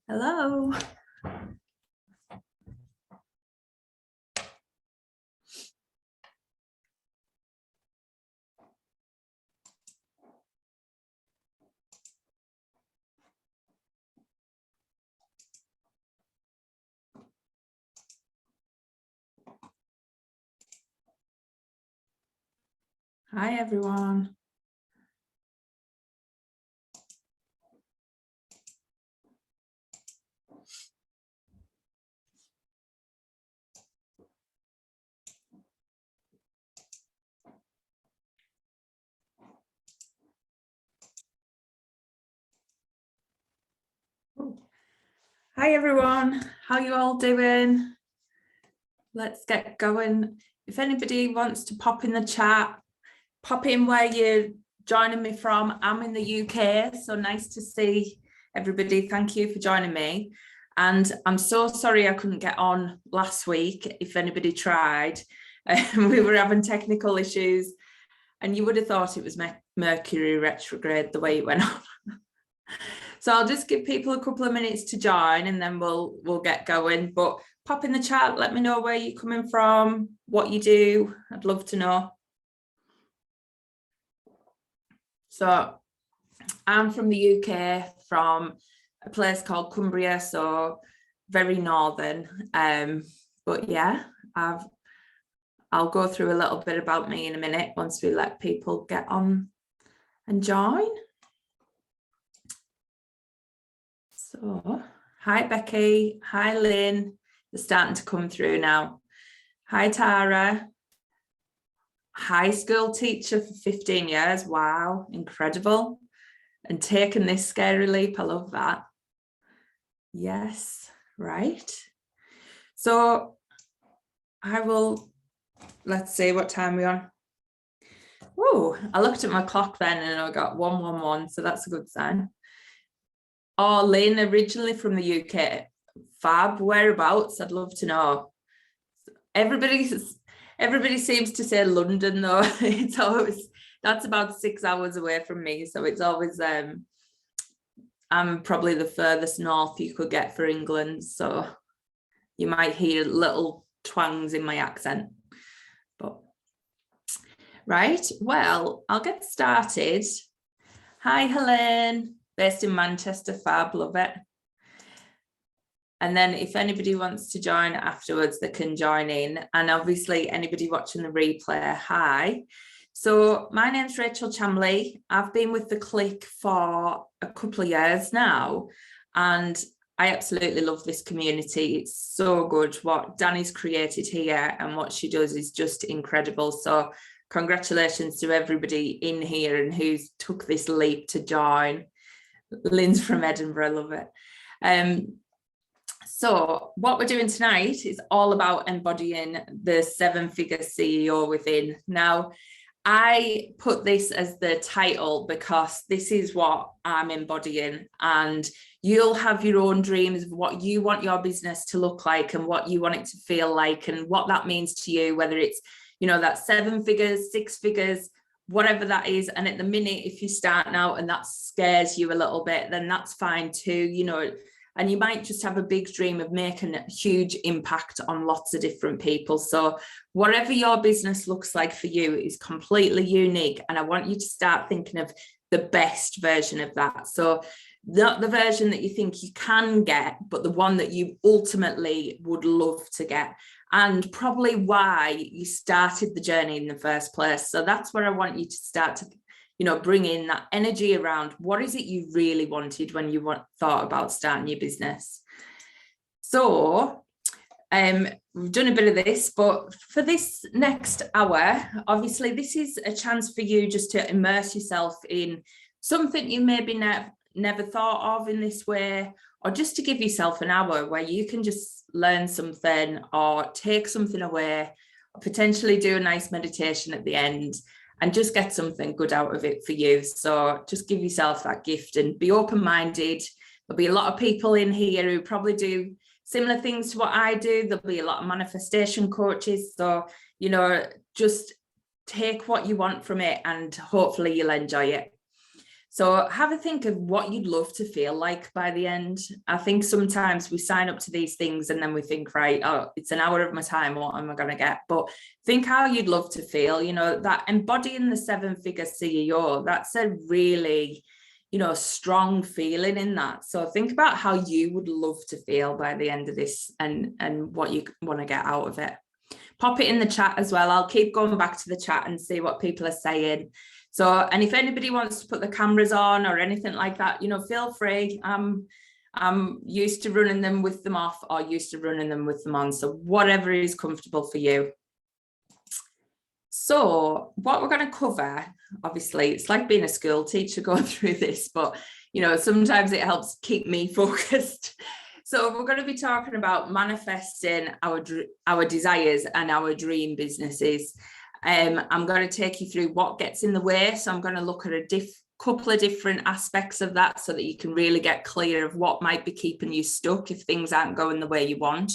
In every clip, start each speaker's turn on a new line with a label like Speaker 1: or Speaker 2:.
Speaker 1: Hello. Hi, everyone. Hi, everyone. How you all doing? Let's get going. If anybody wants to pop in the chat, pop in where you're joining me from. I'm in the UK, so nice to see everybody. Thank you for joining me. And I'm so sorry I couldn't get on last week, if anybody tried. We were having technical issues, and you would have thought it was Mercury retrograde the way it went on. So I'll just give people a couple of minutes to join and then we'll get going. But pop in the chat, let me know where you're coming from, what you do. I'd love to know. So I'm from the UK, from a place called Cumbria, so very northern. But yeah, I'll go through a little bit about me in a minute once we let people get on and join. So, hi Becky, hi Lynn, they're starting to come through now. Hi Tara, high school teacher for 15 years, wow, incredible. And taking this scary leap, I love that. Yes, right. So let's see what time we're on. Oh, I looked at my clock then and I got 111, so that's a good sign. Oh, Lynn, originally from the UK. Fab, whereabouts? I'd love to know. Everybody seems to say London though. It's always, that's about 6 hours away from me, so it's always I'm probably the furthest north you could get for England, so you might hear little twangs in my accent. But right, well, I'll get started. Hi Helen, based in Manchester, fab, love it. And then if anybody wants to join afterwards, they can join in. And obviously anybody watching the replay, hi. So my name's Rachel Chamlee. I've been with the Clique for a couple of years now, and I absolutely love this community. It's so good. What Danny's created here and what she does is just incredible. So congratulations to everybody in here and who's took this leap to join. Lynn's from Edinburgh, love it. So what we're doing tonight is all about embodying the 7-figure CEO within. Now, I put this as the title because this is what I'm embodying, and you'll have your own dreams of what you want your business to look like and what you want it to feel like and what that means to you, whether it's, you know, that 7 figures, 6 figures, whatever that is. And at the minute, if you're starting out and that scares you a little bit, then that's fine too, you know. And you might just have a big dream of making a huge impact on lots of different people. So whatever your business looks like for you is completely unique. And I want you to start thinking of the best version of that. So not the version that you think you can get, but the one that you ultimately would love to get. And probably why you started the journey in the first place. So that's where I want you to start to, you know, bring in that energy around what is it you really wanted when you thought about starting your business. So we've done a bit of this, but for this next hour, obviously this is a chance for you just to immerse yourself in something you maybe never thought of in this way, or just to give yourself an hour where you can just learn something or take something away, or potentially do a nice meditation at the end and just get something good out of it for you. So just give yourself that gift and be open-minded. There'll be a lot of people in here who probably do similar things to what I do. There'll be a lot of manifestation coaches. So, you know, just take what you want from it and hopefully you'll enjoy it. So have a think of what you'd love to feel like by the end. I think sometimes we sign up to these things and then we think, right, oh, it's an hour of my time, what am I going to get? But think how you'd love to feel, you know, that embodying the 7-figure CEO, that's a really, you know, strong feeling in that. So think about how you would love to feel by the end of this and what you want to get out of it. Pop it in the chat as well. I'll keep going back to the chat and see what people are saying. So, and if anybody wants to put the cameras on or anything like that, you know, feel free. I'm used to running them with them off or used to running them with them on. So whatever is comfortable for you. So what we're going to cover, obviously, it's like being a school teacher going through this, but, you know, sometimes it helps keep me focused. So we're going to be talking about manifesting our desires and our dream businesses. I'm going to take you through what gets in the way. So I'm going to look at a couple of different aspects of that so that you can really get clear of what might be keeping you stuck if things aren't going the way you want.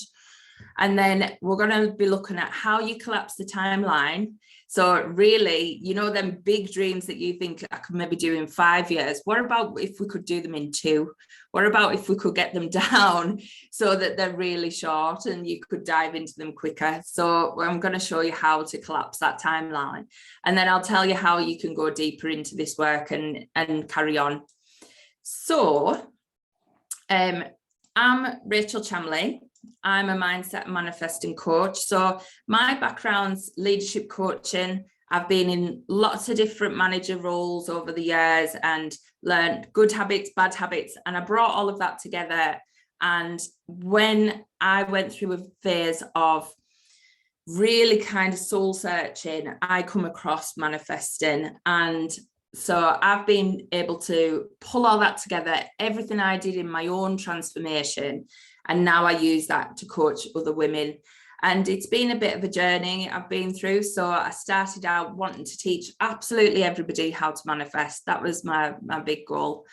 Speaker 1: And then we're going to be looking at how you collapse the timeline. So really, you know, them big dreams that you think I could maybe do in 5 years. What about if we could do them in 2? What about if we could get them down so that they're really short and you could dive into them quicker? So I'm going to show you how to collapse that timeline. And then I'll tell you how you can go deeper into this work and carry on. So I'm Rachel Chamlee. I'm a mindset and manifesting coach. So my background's leadership coaching. I've been in lots of different manager roles over the years and learned good habits, bad habits, and I brought all of that together. And when I went through a phase of really kind of soul searching, I come across manifesting. And so I've been able to pull all that together, everything I did in my own transformation. And now I use that to coach other women. And it's been a bit of a journey I've been through. So I started out wanting to teach absolutely everybody how to manifest. That was my big goal.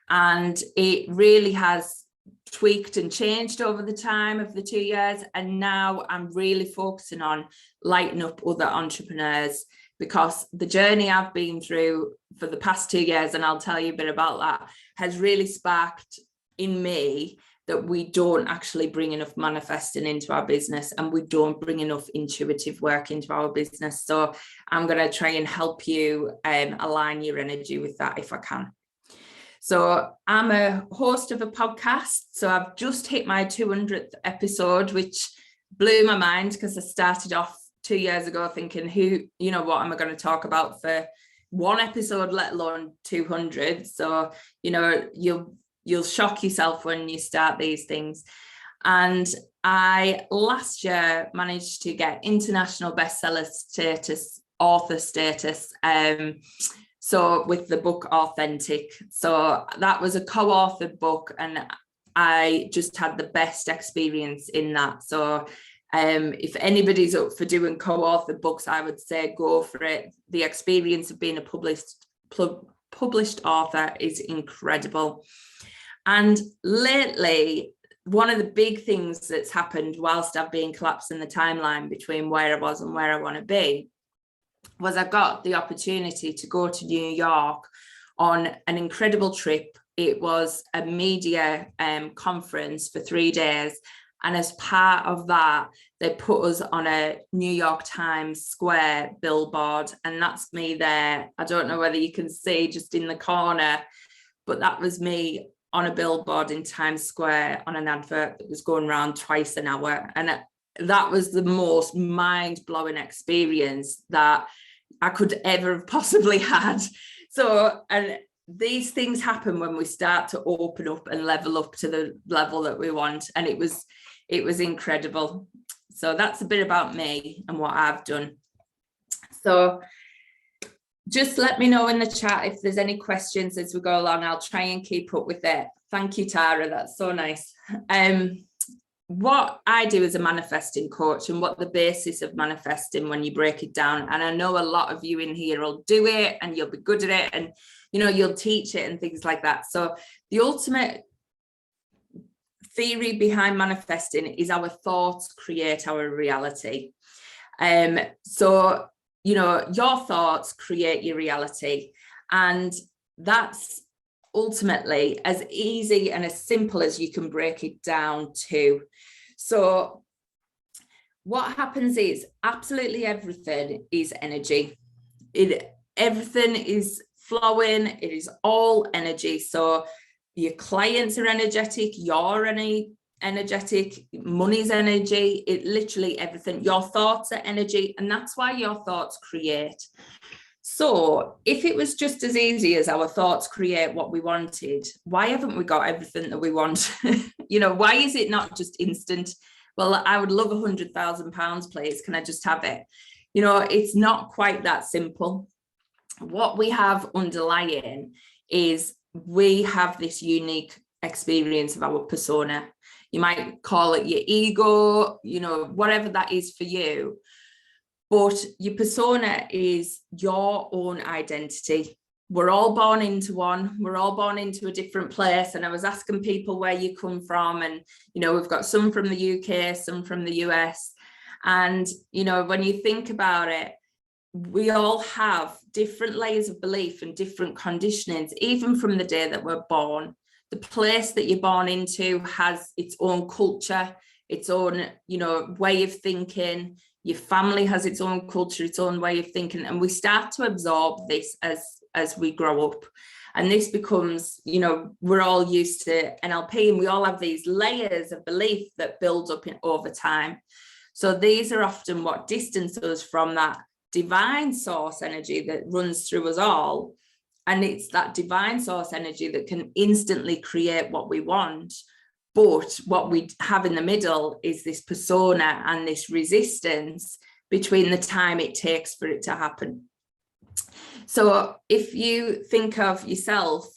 Speaker 1: And it really has tweaked and changed over the time of the 2 years. And now I'm really focusing on lighting up other entrepreneurs, because the journey I've been through for the past 2 years, and I'll tell you a bit about that, has really sparked in me that we don't actually bring enough manifesting into our business and we don't bring enough intuitive work into our business. So I'm going to try and help you align your energy with that if I can. So I'm a host of a podcast. So I've just hit my 200th episode, which blew my mind because I started off 2 years ago thinking, what am I going to talk about for one episode, let alone 200? So, you know, you'll shock yourself when you start these things. And I last year managed to get international bestseller status, author status. So with the book Authentic. So that was a co-authored book and I just had the best experience in that. So if anybody's up for doing co-authored books, I would say go for it. The experience of being a published author is incredible. And lately, one of the big things that's happened whilst I've been collapsing the timeline between where I was and where I want to be was I got the opportunity to go to New York on an incredible trip. It was a media conference for 3 days. And as part of that, they put us on a New York Times Square billboard. And that's me there. I don't know whether you can see just in the corner, but that was me on a billboard in Times Square on an advert that was going around twice an hour. And that was the most mind-blowing experience that I could ever have possibly had. So, and these things happen when we start to open up and level up to the level that we want. And it was incredible. So that's a bit about me and what I've done. So just let me know in the chat if there's any questions as we go along. I'll try and keep up with it. Thank you, Tara. That's so nice. What I do as a manifesting coach and what the basis of manifesting when you break it down. And I know a lot of you in here will do it and you'll be good at it and, you know, you'll teach it and things like that. So the ultimate theory behind manifesting is our thoughts create our reality. So, you know, your thoughts create your reality. And that's ultimately as easy and as simple as you can break it down to. So what happens is absolutely everything is energy. Everything is flowing. It is all energy. So your clients are energetic, you're energetic, money's energy, it literally everything. Your thoughts are energy, and that's why your thoughts create. So if it was just as easy as our thoughts create what we wanted, why haven't we got everything that we want? You know, why is it not just instant? Well, I would love £100,000, please. Can I just have it? You know, it's not quite that simple. What we have underlying is we have this unique experience of our persona. You might call it your ego, you know, whatever that is for you. But your persona is your own identity. We're all born into one. We're all born into a different place. And I was asking people where you come from. And, you know, we've got some from the UK, some from the US. And, you know, when you think about it, we all have different layers of belief and different conditionings, even from the day that we're born. The place that you're born into has its own culture, its own, you know, way of thinking. Your family has its own culture, its own way of thinking. And we start to absorb this as we grow up. And this becomes, you know, we're all used to NLP, and we all have these layers of belief that build up over time. So these are often what distance us from that divine source energy that runs through us all. And it's that divine source energy that can instantly create what we want. But what we have in the middle is this persona and this resistance between the time it takes for it to happen. So if you think of yourself,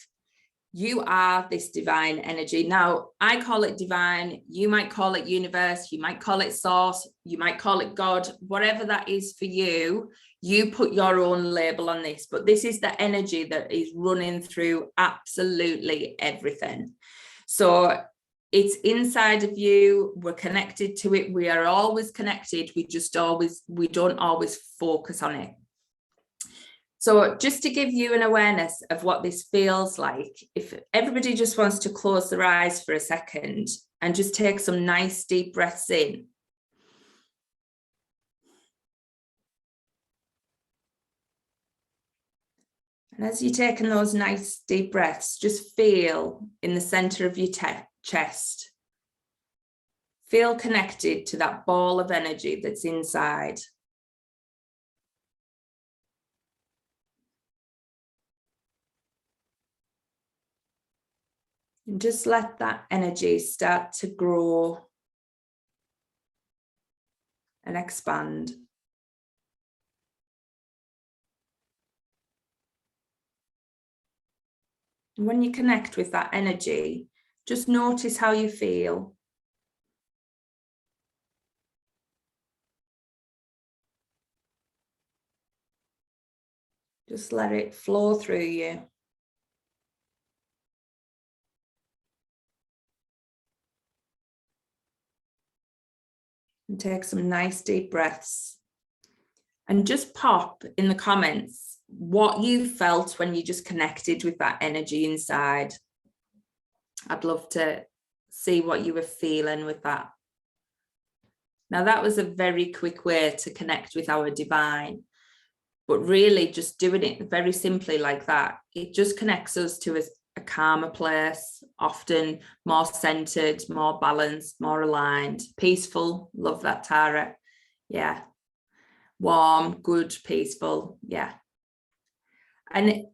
Speaker 1: you are this divine energy. Now, I call it divine. You might call it universe. You might call it source. You might call it God. Whatever that is for you, you put your own label on this. But this is the energy that is running through absolutely everything. So it's inside of you. We're connected to it. We are always connected. We don't always focus on it. So just to give you an awareness of what this feels like, if everybody just wants to close their eyes for a second and just take some nice deep breaths in. And as you're taking those nice deep breaths, just feel in the center of your chest. Feel connected to that ball of energy that's inside. And just let that energy start to grow and expand. And when you connect with that energy, just notice how you feel. Just let it flow through you. And take some nice deep breaths. And just pop in the comments what you felt when you just connected with that energy inside. I'd love to see what you were feeling with that. Now, that was a very quick way to connect with our divine. But really just doing it very simply like that, it just connects us to a calmer place, often more centered, more balanced, more aligned, peaceful. Love that, Tara. Yeah. Warm, good, peaceful. Yeah. And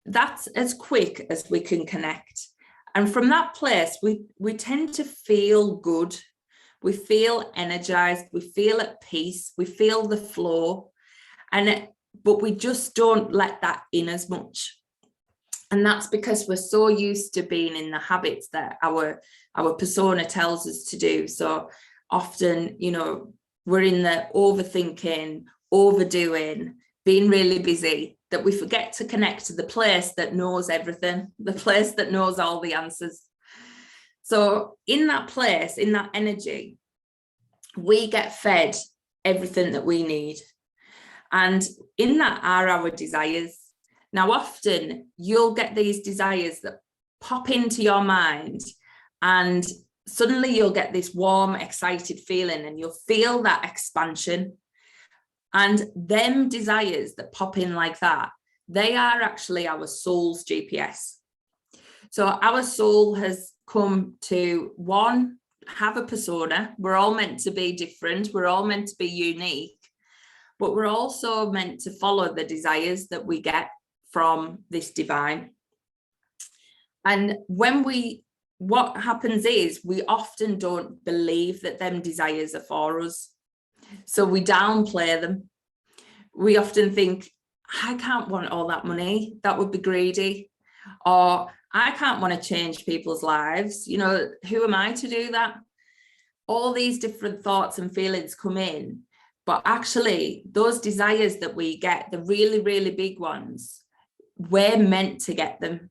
Speaker 1: that's as quick as we can connect. And from that place, we tend to feel good. We feel energized. We feel at peace. We feel the flow. But we just don't let that in as much. And that's because we're so used to being in the habits that our persona tells us to do. So often, you know, we're in the overthinking, overdoing, being really busy, that we forget to connect to the place that knows everything, the place that knows all the answers. So in that place, in that energy, we get fed everything that we need. And in that are our desires. Now, often you'll get these desires that pop into your mind, and suddenly you'll get this warm, excited feeling, and you'll feel that expansion. And them desires that pop in like that, they are actually our soul's GPS. So our soul has come to, one, have a persona. We're all meant to be different. We're all meant to be unique, but we're also meant to follow the desires that we get from this divine. And what happens is we often don't believe that them desires are for us. So we downplay them. We often think, I can't want all that money. That would be greedy. Or I can't want to change people's lives. You know, who am I to do that? All these different thoughts and feelings come in. But actually, those desires that we get, the really, really big ones, we're meant to get them.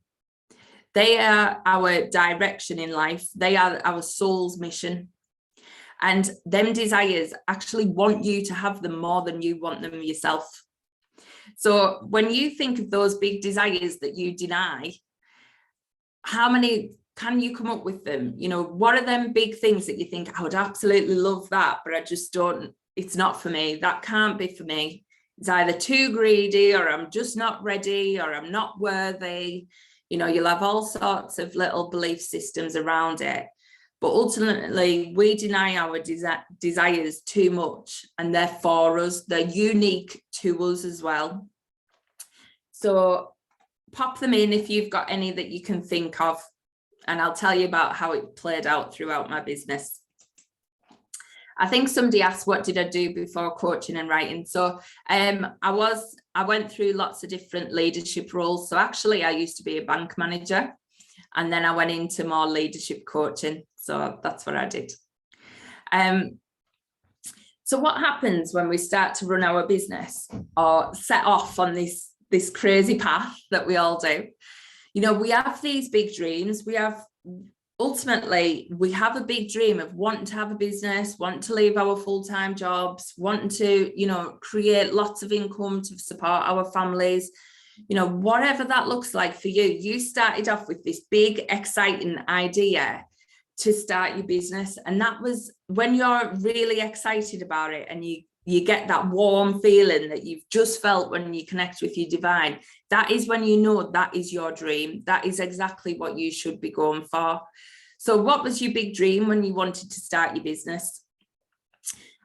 Speaker 1: They are our direction in life. They are our soul's mission. And them desires actually want you to have them more than you want them yourself. So when you think of those big desires that you deny, how many can you come up with them? You know, what are them big things that you think, I would absolutely love that, but I just don't, it's not for me. That can't be for me. It's either too greedy, or I'm just not ready, or I'm not worthy. You know, you'll have all sorts of little belief systems around it. But ultimately, we deny our desires too much, and they're for us. They're unique to us as well. So pop them in if you've got any that you can think of, and I'll tell you about how it played out throughout my business. I think somebody asked, what did I do before coaching and writing? So I went through lots of different leadership roles. So actually, I used to be a bank manager, and then I went into more leadership coaching. So that's what I did. So what happens when we start to run our business or set off on this crazy path that we all do? You know, we have these big dreams. Ultimately, we have a big dream of wanting to have a business, wanting to leave our full-time jobs, wanting to, you know, create lots of income to support our families. You know, whatever that looks like for you, you started off with this big, exciting idea to start your business. And that was when you're really excited about it, and you get that warm feeling that you've just felt when you connect with your divine. That is when you know that is your dream. That is exactly what you should be going for. So what was your big dream when you wanted to start your business?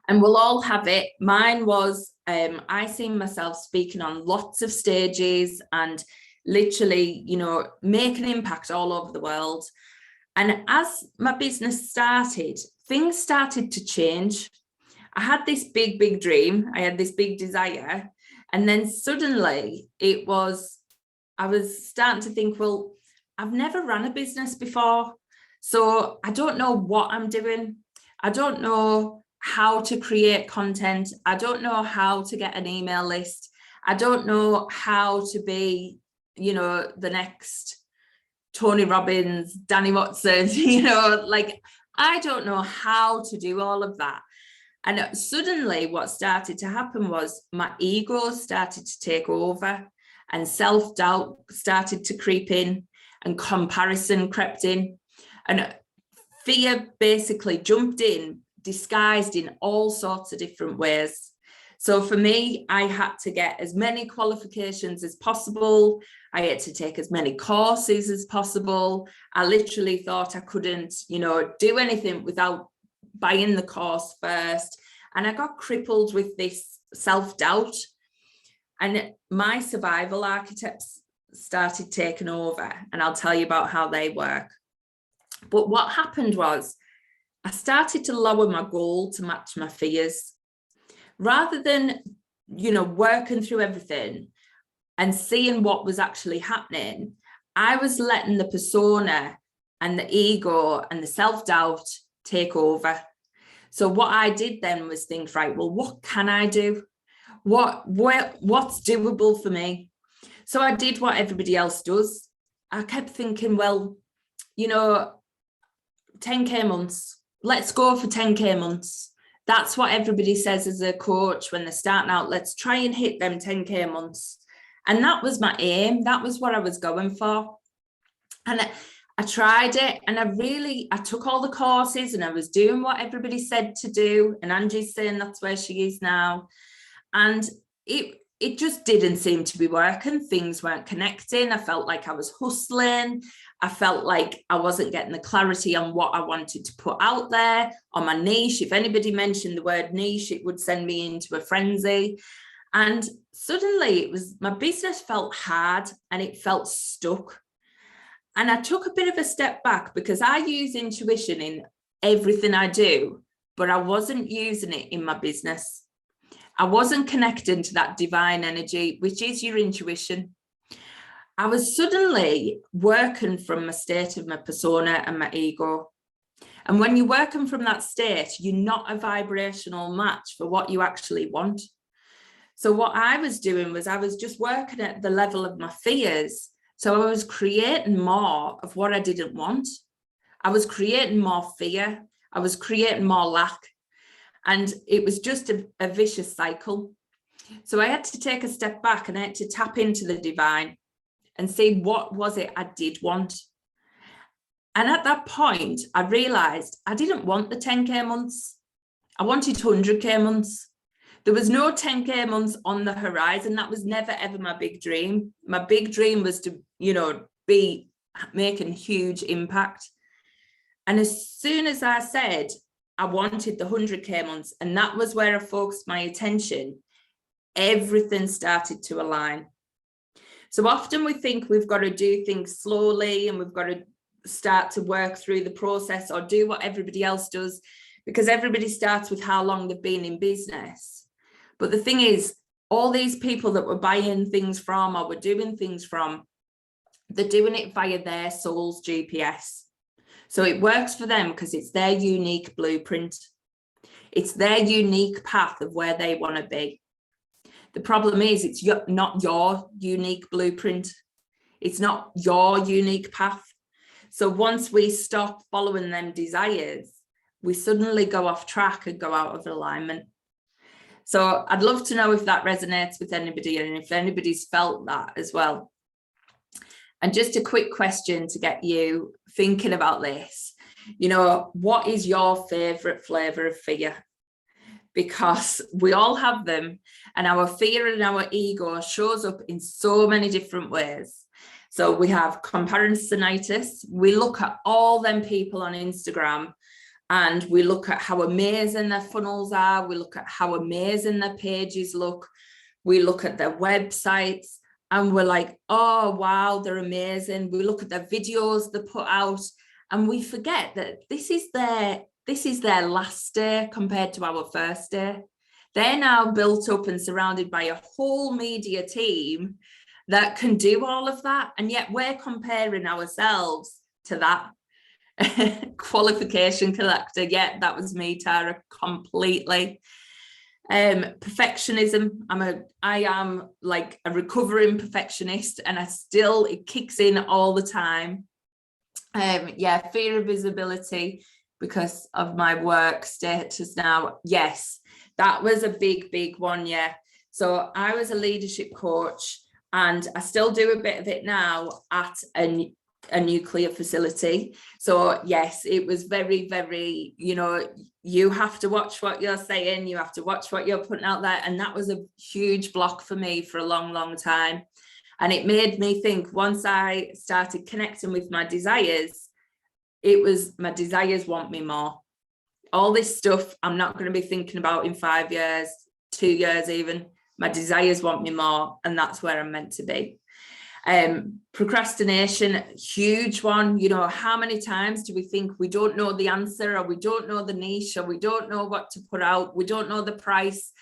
Speaker 1: And we'll all have it. Mine was, I seen myself speaking on lots of stages and literally, you know, make an impact all over the world. And as my business started, things started to change. I had this big, big dream. I had this big desire. And then suddenly I was starting to think, well, I've never run a business before. So I don't know what I'm doing. I don't know how to create content. I don't know how to get an email list. I don't know how to be, you know, the next Tony Robbins, Danny Watson, you know, like, I don't know how to do all of that. And suddenly what started to happen was my ego started to take over, and self-doubt started to creep in, and comparison crept in, and fear basically jumped in, disguised in all sorts of different ways. So for me, I had to get as many qualifications as possible. I had to take as many courses as possible. I literally thought I couldn't, you know, do anything without buying the course first. And I got crippled with this self-doubt. And my survival archetypes started taking over. And I'll tell you about how they work. But what happened was I started to lower my goal to match my fears. Rather than, you know, working through everything and seeing what was actually happening, I was letting the persona and the ego and the self-doubt take over. So what I did then was think, right, well, what can I do? What's doable for me? So I did what everybody else does. I kept thinking, well, you know, 10K months, let's go for 10K months. That's what everybody says as a coach when they're starting out. Let's try and hit them 10K months. And that was my aim. That was what I was going for. And I tried it, and I took all the courses, and I was doing what everybody said to do. And Angie's saying that's where she is now. And it just didn't seem to be working. Things weren't connecting. I felt like I was hustling. I felt like I wasn't getting the clarity on what I wanted to put out there on my niche. If anybody mentioned the word niche, it would send me into a frenzy. And suddenly my business felt hard and it felt stuck. And I took a bit of a step back, because I use intuition in everything I do, but I wasn't using it in my business. I wasn't connecting to that divine energy, which is your intuition. I was suddenly working from a state of my persona and my ego. And when you're working from that state, you're not a vibrational match for what you actually want. So what I was doing was I was just working at the level of my fears. So I was creating more of what I didn't want. I was creating more fear. I was creating more lack. And it was just a vicious cycle. So I had to take a step back, and I had to tap into the divine and see what was it I did want. And at that point, I realized I didn't want the 10K months. I wanted 100K months. There was no 10K months on the horizon. That was never, ever my big dream. My big dream was to, be making huge impact. And as soon as I said I wanted the 100K months, and that was where I focused my attention, everything started to align. So often we think we've got to do things slowly, and we've got to start to work through the process or do what everybody else does, because everybody starts with how long they've been in business. But the thing is, all these people that we're buying things from or we're doing things from, they're doing it via their soul's GPS. So it works for them because it's their unique blueprint. It's their unique path of where they want to be. The problem is it's not your unique blueprint. It's not your unique path. So once we stop following them desires, we suddenly go off track and go out of alignment. So I'd love to know if that resonates with anybody, and if anybody's felt that as well. And just a quick question to get you thinking about this. What is your favorite flavor of fear? Because we all have them, and our fear and our ego shows up in so many different ways. So we have comparisonitis. We look at all them people on Instagram, and we look at how amazing their funnels are. We look at how amazing their pages look. We look at their websites, and we're like, oh, wow, they're amazing. We look at their videos they put out, and we forget that this is their last day compared to our first day. They're now built up and surrounded by a whole media team that can do all of that. And yet we're comparing ourselves to that. Qualification collector. Yeah, that was me, Tara, completely. Perfectionism. I am like a recovering perfectionist, and it kicks in all the time. Fear of visibility because of my work status now. Yes, that was a big one. Yeah. So I was a leadership coach, and I still do a bit of it now at a nuclear facility. So yes, it was very, very, you have to watch what you're saying, you have to watch what you're putting out there. And that was a huge block for me for a long time. And it made me think, once I started connecting with my desires, it was my desires want me more. All this stuff I'm not going to be thinking about in 5 years, 2 years even. My desires want me more, and that's where I'm meant to be. Procrastination, huge one. How many times do we think we don't know the answer, or we don't know the niche, or we don't know what to put out, we don't know the price?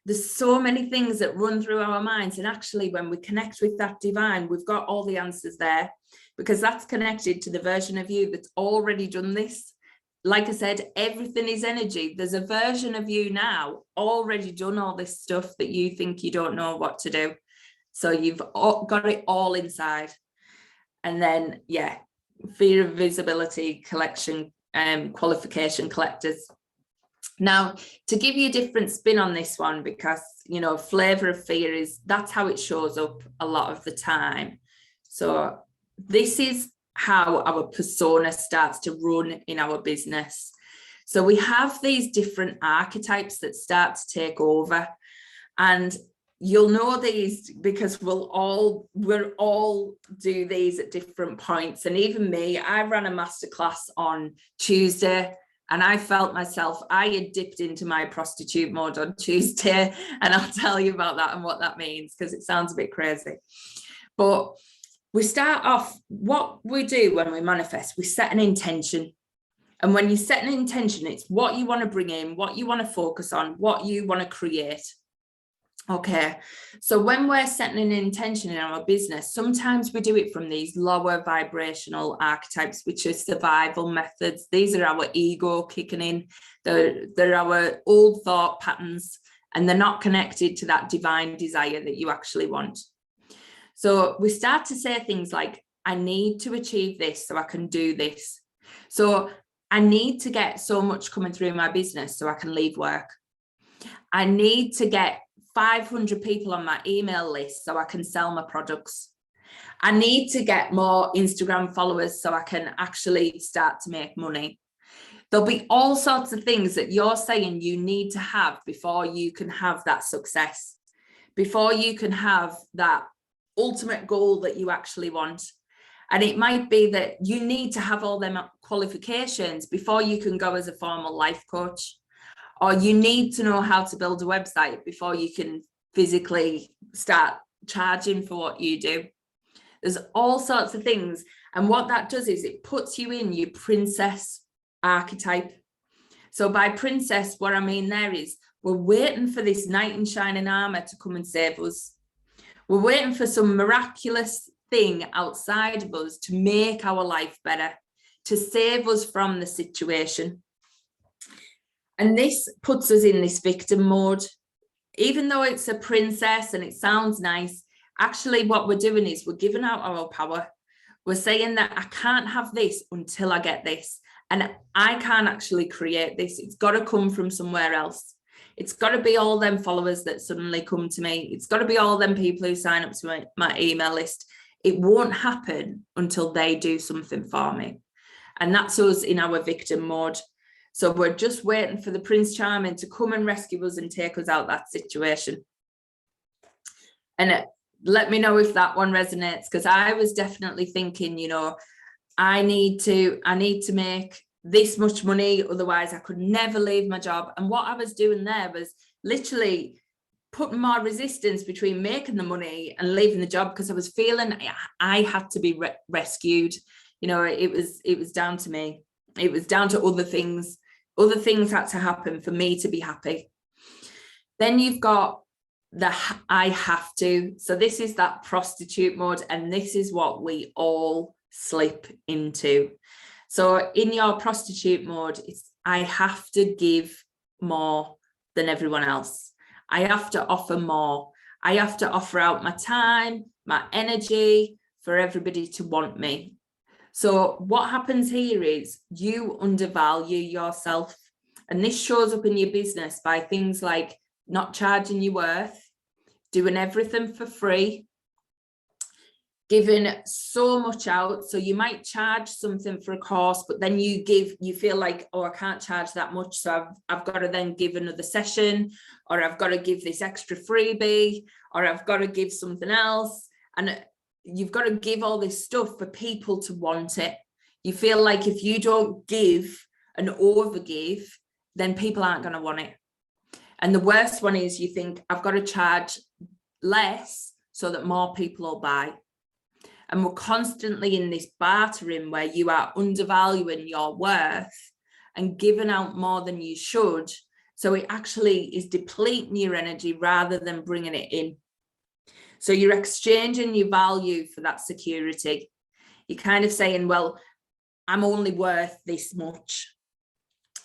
Speaker 1: There's so many things that run through our minds, and actually when we connect with that divine, we've got all the answers there, because that's connected to the version of you that's already done this. Like I said, everything is energy. There's a version of you now already done all this stuff that you think you don't know what to do. So you've got it all inside. And then, fear of visibility, collection, qualification collectors. Now, to give you a different spin on this one, because, you know, flavor of fear that's how it shows up a lot of the time. So this is how our persona starts to run in our business. So we have these different archetypes that start to take over, and you'll know these because we'll all do these at different points. And even me, I ran a masterclass on Tuesday, and I felt myself, I had dipped into my prostitute mode on Tuesday, and I'll tell you about that and what that means, because it sounds a bit crazy. But we start off, what we do when we manifest, we set an intention. And when you set an intention, it's what you want to bring in, what you want to focus on, what you want to create. Okay, so when we're setting an intention in our business, sometimes we do it from these lower vibrational archetypes, which are survival methods. These are our ego kicking in. They're our old thought patterns, and they're not connected to that divine desire that you actually want. So we start to say things like, I need to achieve this so I can do this. So I need to get so much coming through my business so I can leave work. I need to get 500 people on my email list so I can sell my products. I need to get more Instagram followers so I can actually start to make money. There'll be all sorts of things that you're saying you need to have before you can have that success, before you can have that ultimate goal that you actually want. And it might be that you need to have all them qualifications before you can go as a formal life coach, or you need to know how to build a website before you can physically start charging for what you do. There's all sorts of things. And what that does is it puts you in your princess archetype. So by princess, what I mean there is we're waiting for this knight in shining armor to come and save us. We're waiting for some miraculous thing outside of us to make our life better, to save us from the situation. And this puts us in this victim mode. Even though it's a princess and it sounds nice, actually what we're doing is we're giving out our power. We're saying that I can't have this until I get this. And I can't actually create this. It's got to come from somewhere else. It's got to be all them followers that suddenly come to me. It's got to be all them people who sign up to my email list. It won't happen until they do something for me. And that's us in our victim mode. So we're just waiting for the Prince Charming to come and rescue us and take us out of that situation. And let me know if that one resonates, because I was definitely thinking, you know, I need to make this much money, otherwise I could never leave my job. And what I was doing there was literally putting more resistance between making the money and leaving the job, because I was feeling I had to be rescued. You know, it was down to me. It was down to other things. Other things had to happen for me to be happy. Then you've got the I have to. So this is that prostitute mode, and this is what we all slip into. So in your prostitute mode, it's I have to give more than everyone else. I have to offer more. I have to offer out my time, my energy for everybody to want me. So what happens here is you undervalue yourself. And this shows up in your business by things like not charging your worth, doing everything for free, giving so much out. So you might charge something for a course, but then you feel like, oh, I can't charge that much. So I've got to then give another session, or I've got to give this extra freebie, or I've got to give something else. And you've got to give all this stuff for people to want it. You feel like if you don't give and overgive, then people aren't going to want it. And the worst one is you think, I've got to charge less so that more people will buy. And we're constantly in this bartering where you are undervaluing your worth and giving out more than you should. So it actually is depleting your energy rather than bringing it in. So you're exchanging your value for that security. You're kind of saying, well, I'm only worth this much.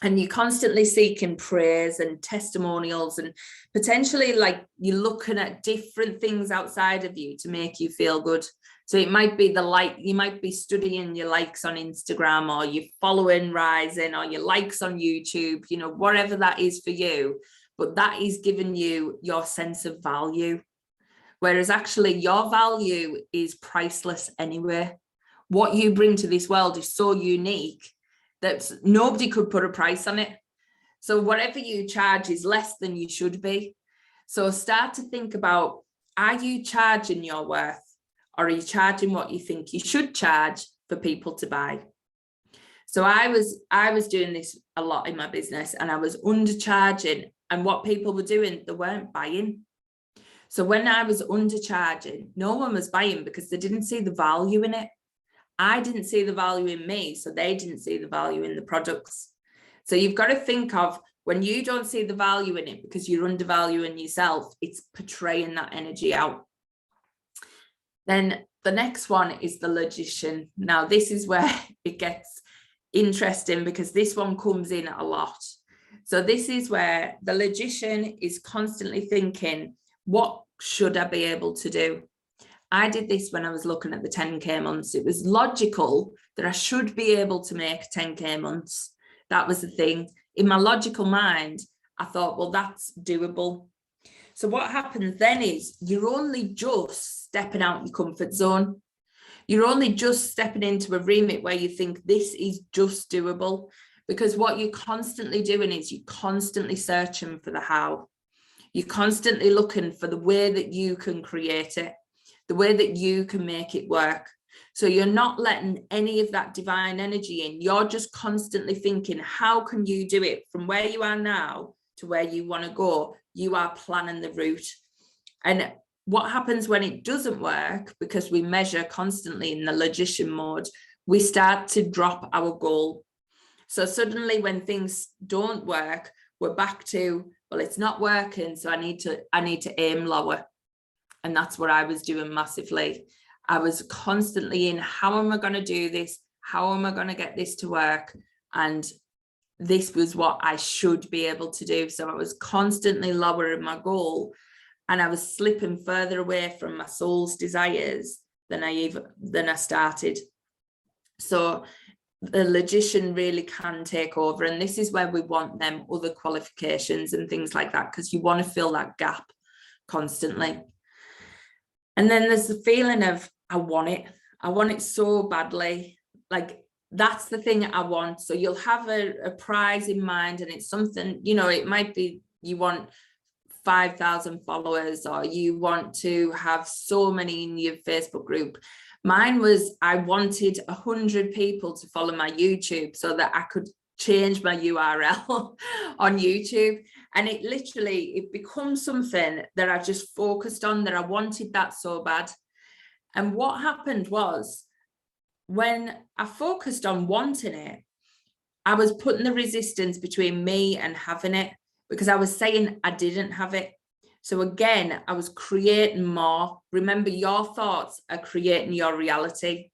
Speaker 1: And you're constantly seeking praise and testimonials, and potentially like you're looking at different things outside of you to make you feel good. So it might be you might be studying your likes on Instagram, or your following rising, or your likes on YouTube, you know, whatever that is for you, but that is giving you your sense of value. Whereas actually your value is priceless anyway. What you bring to this world is so unique that nobody could put a price on it. So whatever you charge is less than you should be. So start to think about, are you charging your worth, or are you charging what you think you should charge for people to buy? So I was doing this a lot in my business, and I was undercharging, and what people were doing, they weren't buying. So when I was undercharging, no one was buying because they didn't see the value in it. I didn't see the value in me, so they didn't see the value in the products. So you've got to think of, when you don't see the value in it because you're undervaluing yourself, it's portraying that energy out. Then the next one is the Logician. Now, this is where it gets interesting, because this one comes in a lot. So this is where the Logician is constantly thinking, what should I be able to do? I did this when I was looking at the 10K months. It was logical that I should be able to make 10K months. That was the thing. In my logical mind, I thought, well, that's doable. So what happens then is you're only just stepping out your comfort zone. You're only just stepping into a remit where you think this is just doable, because what you're constantly doing is you're constantly searching for the how. You're constantly looking for the way that you can create it, the way that you can make it work. So you're not letting any of that divine energy in. You're just constantly thinking, how can you do it from where you are now to where you want to go? You are planning the route. And what happens when it doesn't work, because we measure constantly in the Logician mode, we start to drop our goal. So suddenly when things don't work, we're back to, well, it's not working, so I need to aim lower. And that's what I was doing massively. I was constantly in, how am I going to do this? How am I going to get this to work? And this was what I should be able to do. So I was constantly lowering my goal, and I was slipping further away from my soul's desires than I started. So the Logician really can take over. And this is where we want them other qualifications and things like that, because you want to fill that gap constantly. And then there's the feeling of, I want it so badly. Like, that's the thing I want. So you'll have a prize in mind, and it's something, you know, it might be you want 5,000 followers, or you want to have so many in your Facebook group. Mine was, I wanted 100 people to follow my YouTube so that I could change my URL on YouTube. And it becomes something that I just focused on, that I wanted that so bad. And what happened was, when I focused on wanting it, I was putting the resistance between me and having it, because I was saying I didn't have it. So again, I was creating more. Remember, your thoughts are creating your reality.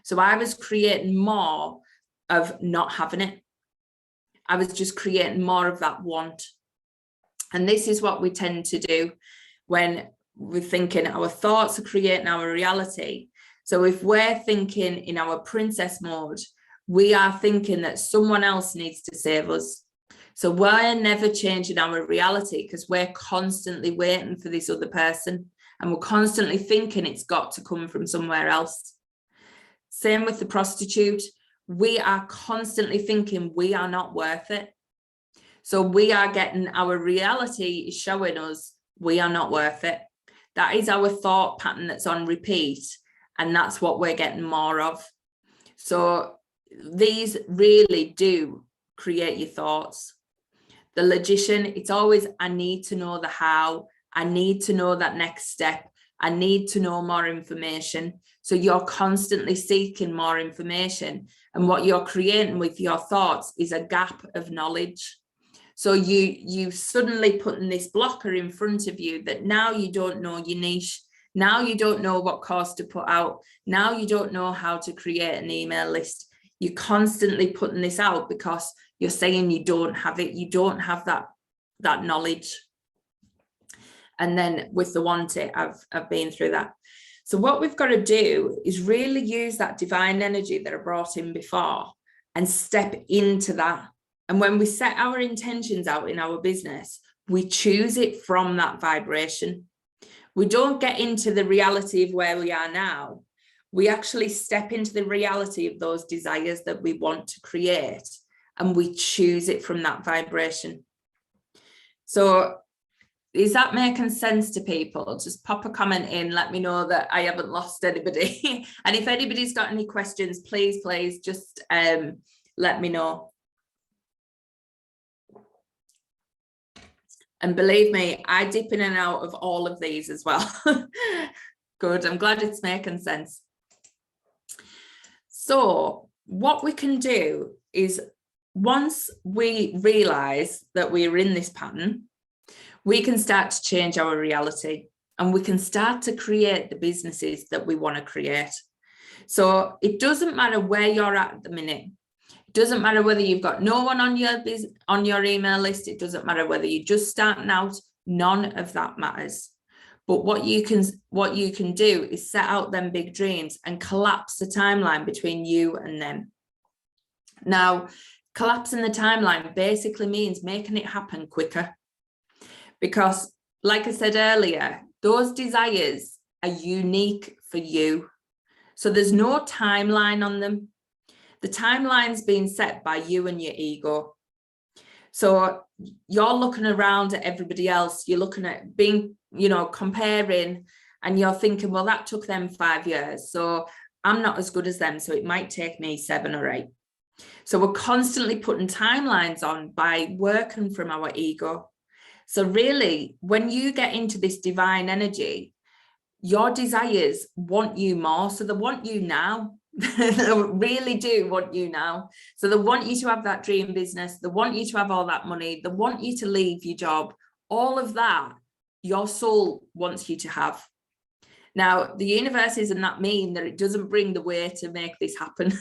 Speaker 1: So I was creating more of not having it. I was just creating more of that want. And this is what we tend to do when we're thinking our thoughts are creating our reality. So if we're thinking in our princess mode, we are thinking that someone else needs to save us. So we're never changing our reality, because we're constantly waiting for this other person, and we're constantly thinking it's got to come from somewhere else. Same with the prostitute. We are constantly thinking we are not worth it. So we are getting, our reality is showing us we are not worth it. That is our thought pattern that's on repeat, and that's what we're getting more of. So these really do create your thoughts. The Logician, it's always, I need to know the how. I need to know that next step. I need to know more information. So you're constantly seeking more information. And what you're creating with your thoughts is a gap of knowledge. So you suddenly putting this blocker in front of you that now you don't know your niche. Now you don't know what course to put out. Now you don't know how to create an email list. You're constantly putting this out because you're saying you don't have it. You don't have that knowledge. And then with the want it, I've been through that. So what we've got to do is really use that divine energy that I brought in before and step into that. And when we set our intentions out in our business, we choose it from that vibration. We don't get into the reality of where we are now. We actually step into the reality of those desires that we want to create, and we choose it from that vibration. So is that making sense to people? Just pop a comment in, let me know that I haven't lost anybody. And if anybody's got any questions, please just let me know. And believe me, I dip in and out of all of these as well. Good, I'm glad it's making sense. So what we can do is, once we realize that we're in this pattern, we can start to change our reality, and we can start to create the businesses that we want to create. So it doesn't matter where you're at the minute. It doesn't matter whether you've got no one on your email list. It doesn't matter whether you're just starting out. None of that matters. But what you can do is set out them big dreams and collapse the timeline between you and them. Now, collapsing the timeline basically means making it happen quicker. Because, like I said earlier, those desires are unique for you. So there's no timeline on them. The timeline's being set by you and your ego. So you're looking around at everybody else. You're looking at being, comparing, and you're thinking, well, that took them 5 years. So I'm not as good as them. So it might take me 7 or 8. So we're constantly putting timelines on by working from our ego. So really, when you get into this divine energy, your desires want you more. So they want you now. They really do want you now. So they want you to have that dream business. They want you to have all that money. They want you to leave your job. All of that, your soul wants you to have. Now, the universe isn't that mean that it doesn't bring the way to make this happen.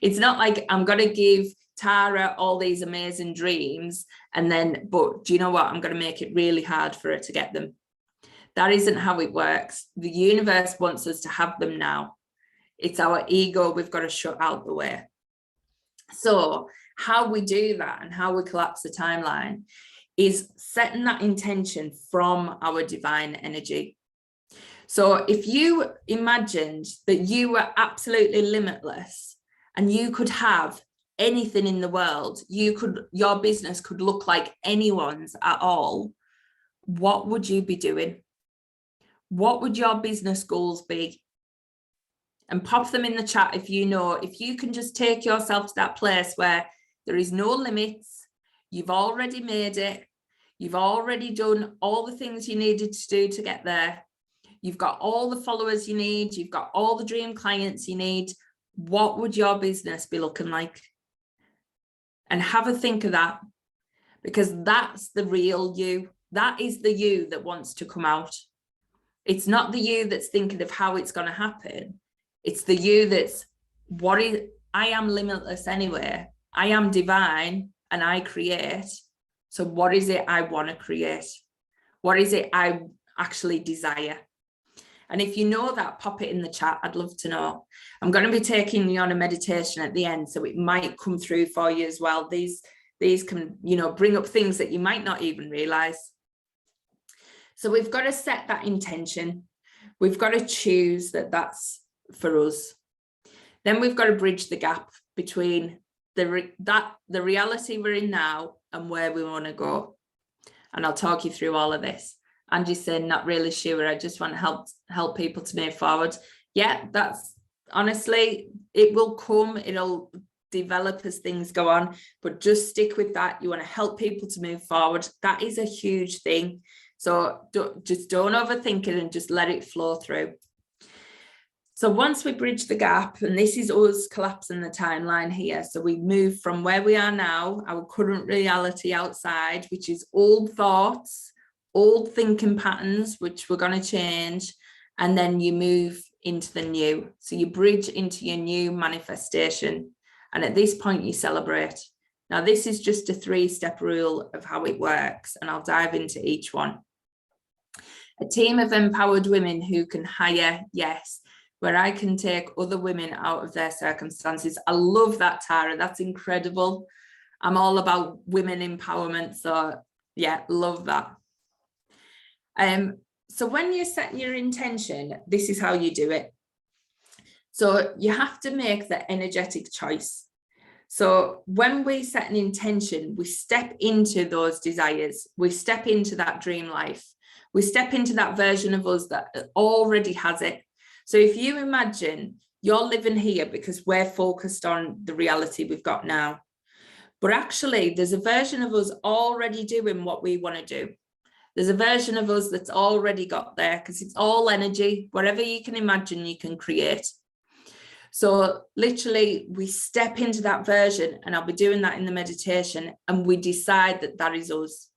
Speaker 1: It's not like I'm going to give Tara all these amazing dreams but do you know what? I'm going to make it really hard for her to get them. That isn't how it works. The universe wants us to have them now. It's our ego we've got to shut out the way. So how we do that and how we collapse the timeline is setting that intention from our divine energy. So if you imagined that you were absolutely limitless and you could have anything in the world, your business could look like anyone's at all, what would you be doing? What would your business goals be? And pop them in the chat if you can just take yourself to that place where there is no limits, you've already made it, you've already done all the things you needed to do to get there, you've got all the followers you need, you've got all the dream clients you need. What would your business be looking like? And have a think of that, because that's the real you. That is the you that wants to come out. It's not the you that's thinking of how it's going to happen. It's the you that's I am limitless anyway. I am divine and I create. So what is it I want to create? What is it I actually desire? And if you know that, pop it in the chat. I'd love to know. I'm going to be taking you on a meditation at the end, so it might come through for you as well. These can, bring up things that you might not even realize. So we've got to set that intention. We've got to choose that that's for us. Then we've got to bridge the gap between the reality we're in now and where we want to go. And I'll talk you through all of this. Angie's saying, not really sure. I just want to help people to move forward. Yeah, that's honestly, it will come. It'll develop as things go on, but just stick with that. You want to help people to move forward. That is a huge thing. So don't overthink it and just let it flow through. So once we bridge the gap, and this is us collapsing the timeline here. So we move from where we are now, our current reality outside, which is old thoughts, old thinking patterns, which we're going to change. And then you move into the new. So you bridge into your new manifestation. And at this point, you celebrate. Now, this is just a 3-step rule of how it works, and I'll dive into each one. A team of empowered women who can hire, yes, where I can take other women out of their circumstances. I love that, Tara. That's incredible. I'm all about women empowerment. So yeah, love that. So when you're setting your intention, this is how you do it. So you have to make the energetic choice. So when we set an intention, we step into those desires. We step into that dream life. We step into that version of us that already has it. So if you imagine you're living here because we're focused on the reality we've got now, but actually there's a version of us already doing what we want to do. There's a version of us that's already got there, because it's all energy. Whatever you can imagine, you can create. So literally we step into that version, and I'll be doing that in the meditation, and we decide that that is us,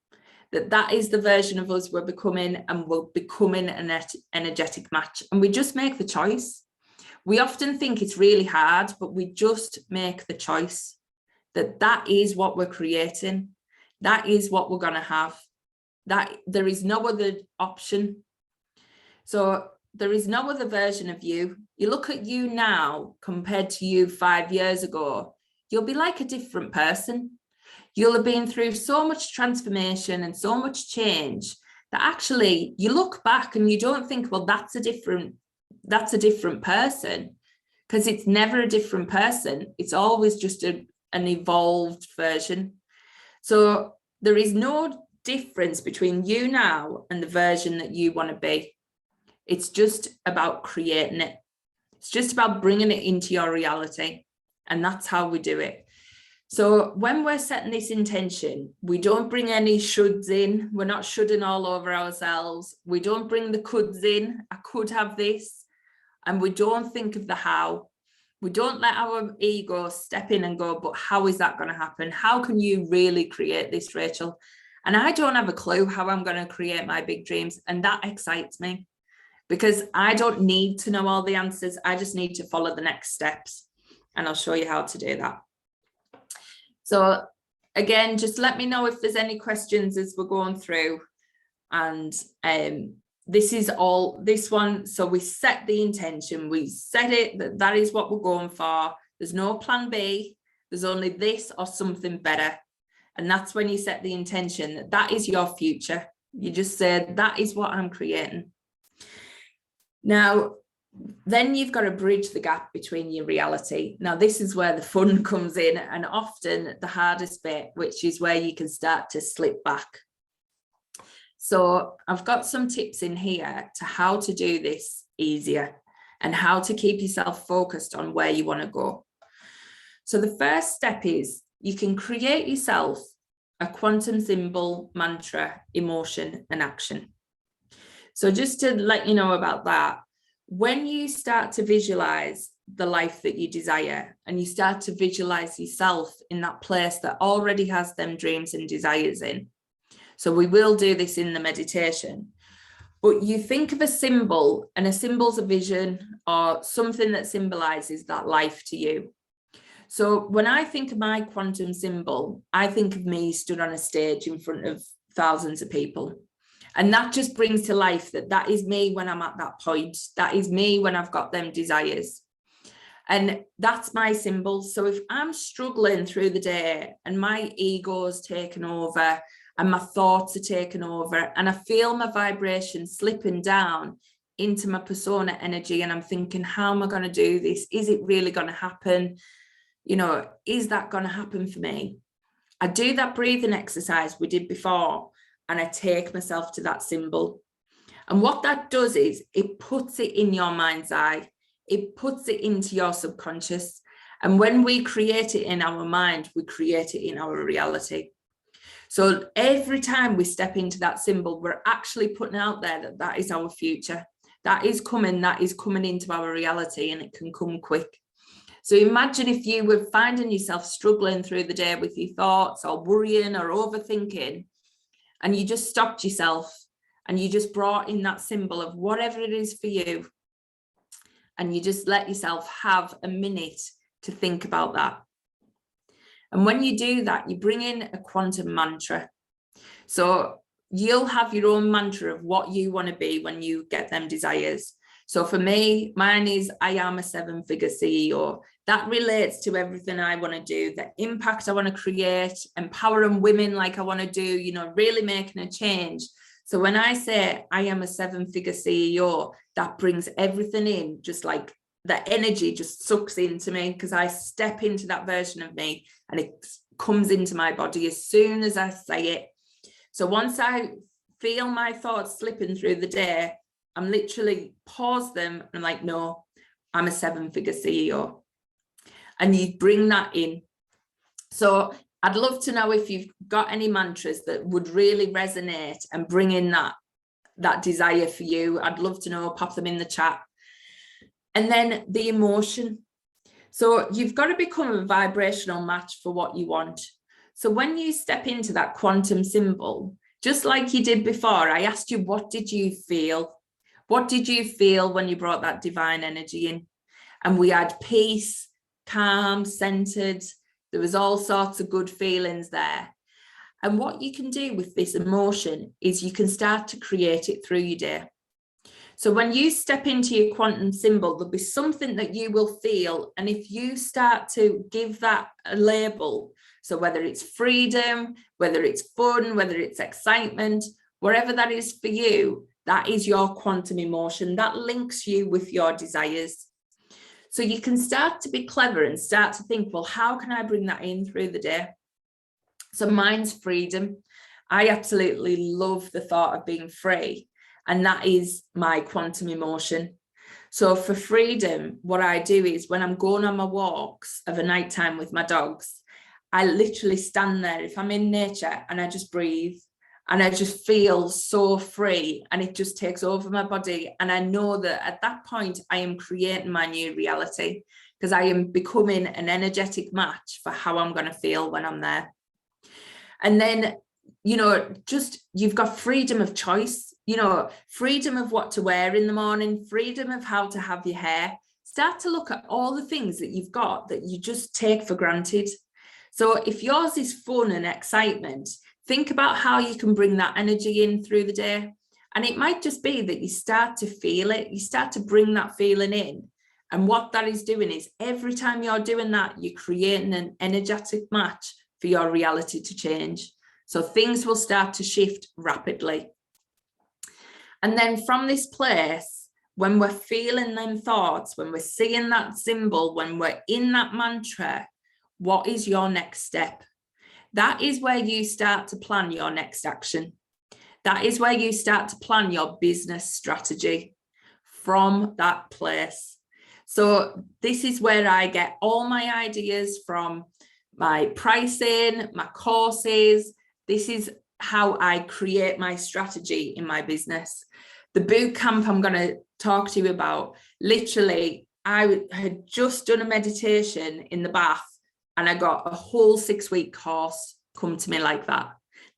Speaker 1: that is the version of us we're becoming, and we're becoming an energetic match. And we just make the choice. We often think it's really hard, but we just make the choice that that is what we're creating. That is what we're going to have. That there is no other option. So there is no other version of you. You look at you now compared to you 5 years ago, you'll be like a different person. You'll have been through so much transformation and so much change that actually you look back and you don't think, well, that's a different person, because it's never a different person. It's always just an evolved version. So there is no difference between you now and the version that you want to be. It's just about creating it. It's just about bringing it into your reality. And that's how we do it. So when we're setting this intention, we don't bring any shoulds in. We're not shoulding all over ourselves. We don't bring the coulds in. I could have this. And we don't think of the how. We don't let our ego step in and go, but how is that going to happen? How can you really create this, Rachel? And I don't have a clue how I'm going to create my big dreams. And that excites me, because I don't need to know all the answers. I just need to follow the next steps. And I'll show you how to do that. So again, just let me know if there's any questions as we're going through. And this is all this one. So we set the intention, we set it that is what we're going for. There's no plan B. There's only this or something better. And that's when you set the intention that is your future. You just said, that is what I'm creating. Now, then you've got to bridge the gap between your reality. Now, this is where the fun comes in, and often the hardest bit, which is where you can start to slip back. So I've got some tips in here to how to do this easier and how to keep yourself focused on where you want to go. So the first step is you can create yourself a quantum symbol, mantra, emotion, and action. So just to let you know about that, when you start to visualize the life that you desire, and you start to visualize yourself in that place that already has them dreams and desires in. So we will do this in the meditation, but you think of a symbol, and a symbol's a vision or something that symbolizes that life to you. So when I think of my quantum symbol, I think of me stood on a stage in front of thousands of people. And that just brings to life that is me when I'm at that point. That is me when I've got them desires. And that's my symbol. So if I'm struggling through the day and my ego's taken over and my thoughts are taken over, and I feel my vibration slipping down into my persona energy, and I'm thinking, how am I going to do this? Is it really going to happen? You know, is that going to happen for me? I do that breathing exercise we did before, and I take myself to that symbol. And what that does is it puts it in your mind's eye. It puts it into your subconscious. And when we create it in our mind, we create it in our reality. So every time we step into that symbol, we're actually putting out there that is our future. That is coming into our reality, and it can come quick. So imagine if you were finding yourself struggling through the day with your thoughts or worrying or overthinking, and you just stopped yourself and you just brought in that symbol of whatever it is for you. And you just let yourself have a minute to think about that. And when you do that, you bring in a quantum mantra. So you'll have your own mantra of what you want to be when you get them desires. So for me, mine is I am a 7-figure CEO. That relates to everything I want to do, the impact I want to create, empowering women like I want to do, you know, really making a change. So when I say I am a 7-figure CEO, that brings everything in, just like the energy just sucks into me, because I step into that version of me and it comes into my body as soon as I say it. So once I feel my thoughts slipping through the day, I'm literally pause them and I'm like, no, I'm a 7-figure CEO. And you bring that in. So I'd love to know if you've got any mantras that would really resonate and bring in that desire for you. I'd love to know, pop them in the chat. And then the emotion. So you've got to become a vibrational match for what you want. So when you step into that quantum symbol, just like you did before, I asked you, what did you feel? What did you feel when you brought that divine energy in? And we had peace, calm, centered. There was all sorts of good feelings there. And what you can do with this emotion is you can start to create it through your day. So when you step into your quantum symbol, there'll be something that you will feel. And if you start to give that a label, so whether it's freedom, whether it's fun, whether it's excitement, wherever that is for you, that is your quantum emotion. That links you with your desires. So you can start to be clever and start to think, well, how can I bring that in through the day? So mine's freedom. I absolutely love the thought of being free. And that is my quantum emotion. So for freedom, what I do is when I'm going on my walks of a nighttime with my dogs, I literally stand there if I'm in nature and I just breathe. And I just feel so free, and it just takes over my body. And I know that at that point, I am creating my new reality, because I am becoming an energetic match for how I'm going to feel when I'm there. And then, you know, just you've got freedom of choice, you know, freedom of what to wear in the morning, freedom of how to have your hair. Start to look at all the things that you've got that you just take for granted. So if yours is fun and excitement, think about how you can bring that energy in through the day. And it might just be that you start to feel it, you start to bring that feeling in. And what that is doing is every time you're doing that, you're creating an energetic match for your reality to change. So things will start to shift rapidly. And then from this place, when we're feeling them thoughts, when we're seeing that symbol, when we're in that mantra, what is your next step? That is where you start to plan your next action. That is where you start to plan your business strategy from that place. So this is where I get all my ideas from, my pricing, my courses. This is how I create my strategy in my business. The boot camp I'm going to talk to you about, literally, I had just done a meditation in the bath and I got a whole 6-week course come to me like that.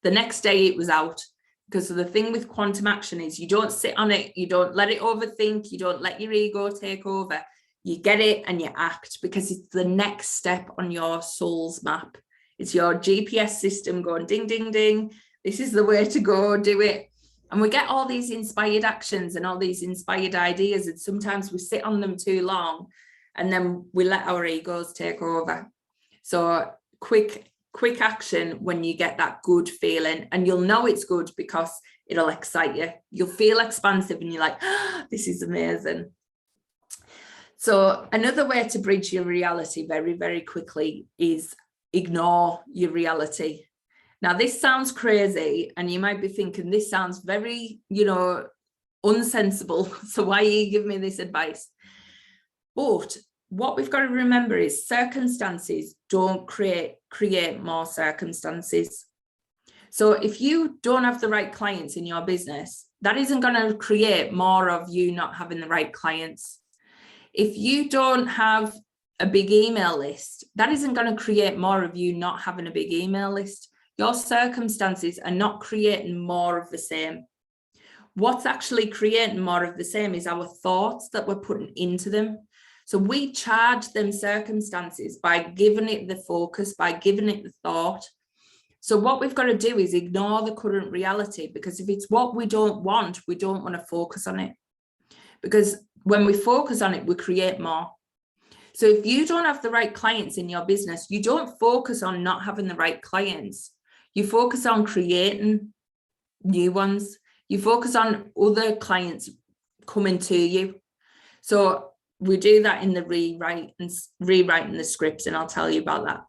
Speaker 1: The next day it was out, because the thing with quantum action is you don't sit on it, you don't let it overthink, you don't let your ego take over. You get it and you act, because it's the next step on your soul's map. It's your GPS system going ding, ding, ding. This is the way to go, do it. And we get all these inspired actions and all these inspired ideas, and sometimes we sit on them too long and then we let our egos take over. So quick action when you get that good feeling, and you'll know it's good because it'll excite you. You'll feel expansive and you're like, oh, this is amazing. So another way to bridge your reality very, very quickly is ignore your reality. Now, this sounds crazy and you might be thinking, this sounds very, you know, unsensible. So why are you giving me this advice? But what we've got to remember is circumstances don't create more circumstances. So if you don't have the right clients in your business, that isn't going to create more of you not having the right clients. If you don't have a big email list, that isn't going to create more of you not having a big email list. Your circumstances are not creating more of the same. What's actually creating more of the same is our thoughts that we're putting into them. So we charge them circumstances by giving it the focus, by giving it the thought. So what we've got to do is ignore the current reality, because if it's what we don't want to focus on it. Because when we focus on it, we create more. So if you don't have the right clients in your business, you don't focus on not having the right clients. You focus on creating new ones. You focus on other clients coming to you. So we do that in the rewriting the scripts, and I'll tell you about that.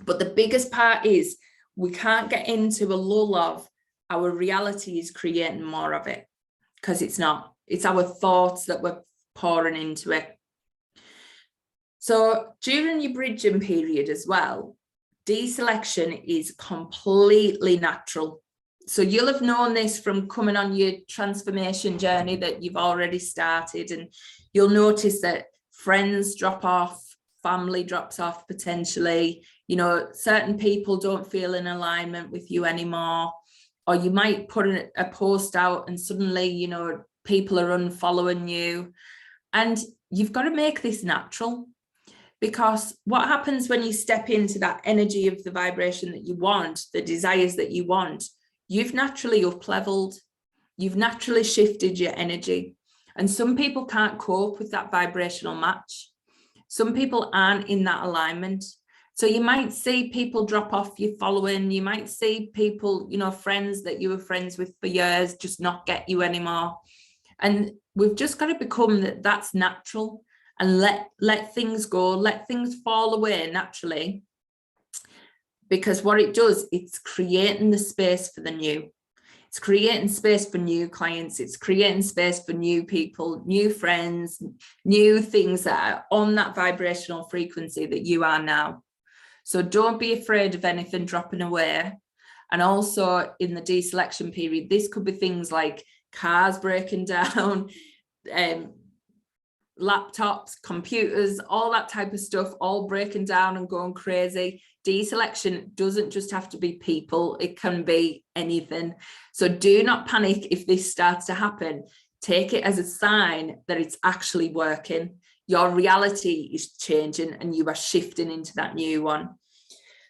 Speaker 1: But the biggest part is we can't get into a lull of our reality is creating more of it, because it's not. It's our thoughts that we're pouring into it. So during your bridging period as well, deselection is completely natural. So you'll have known this from coming on your transformation journey that you've already started, and you'll notice that friends drop off, family drops off potentially, you know, certain people don't feel in alignment with you anymore, or you might put a post out and suddenly, you know, people are unfollowing you. And you've got to make this natural, because what happens when you step into that energy of the vibration that you want, the desires that you want, you've naturally up-leveled, you've naturally shifted your energy. And some people can't cope with that vibrational match. Some people aren't in that alignment. So you might see people drop off your following. You might see people, you know, friends that you were friends with for years just not get you anymore. And we've just got to become that's natural, and let things go, let things fall away naturally. Because what it does, it's creating the space for the new. It's creating space for new clients. It's creating space for new people, new friends, new things that are on that vibrational frequency that you are now. So don't be afraid of anything dropping away. And also in the deselection period, this could be things like cars breaking down, laptops, computers, all that type of stuff, all breaking down and going crazy. Deselection doesn't just have to be people, it can be anything. So do not panic if this starts to happen. Take it as a sign that it's actually working. Your reality is changing and you are shifting into that new one.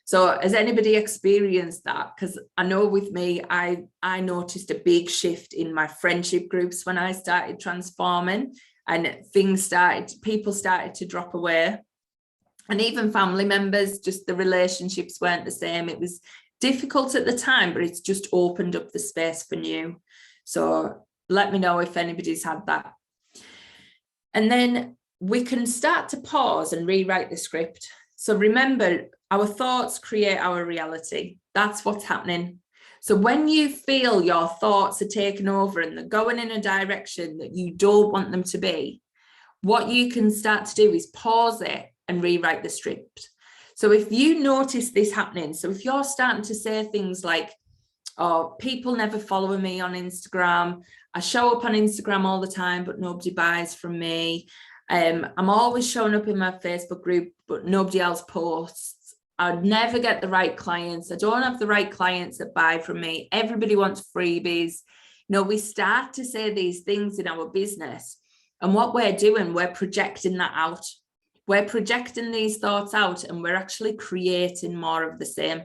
Speaker 1: So has anybody experienced that? Because I know with me, I noticed a big shift in my friendship groups when I started transforming, and people started to drop away. And even family members, just the relationships weren't the same. It was difficult at the time, but it's just opened up the space for new. So let me know if anybody's had that. And then we can start to pause and rewrite the script. So remember, our thoughts create our reality. That's what's happening. So when you feel your thoughts are taking over and they're going in a direction that you don't want them to be, what you can start to do is pause it and rewrite the script. So if you notice this happening, so if you're starting to say things like, oh, people never follow me on Instagram, I show up on Instagram all the time, but nobody buys from me. I'm always showing up in my Facebook group, but nobody else posts. I'd never get the right clients. I don't have the right clients that buy from me. Everybody wants freebies. You know, we start to say these things in our business. And what we're doing, we're projecting that out. We're projecting these thoughts out, and we're actually creating more of the same.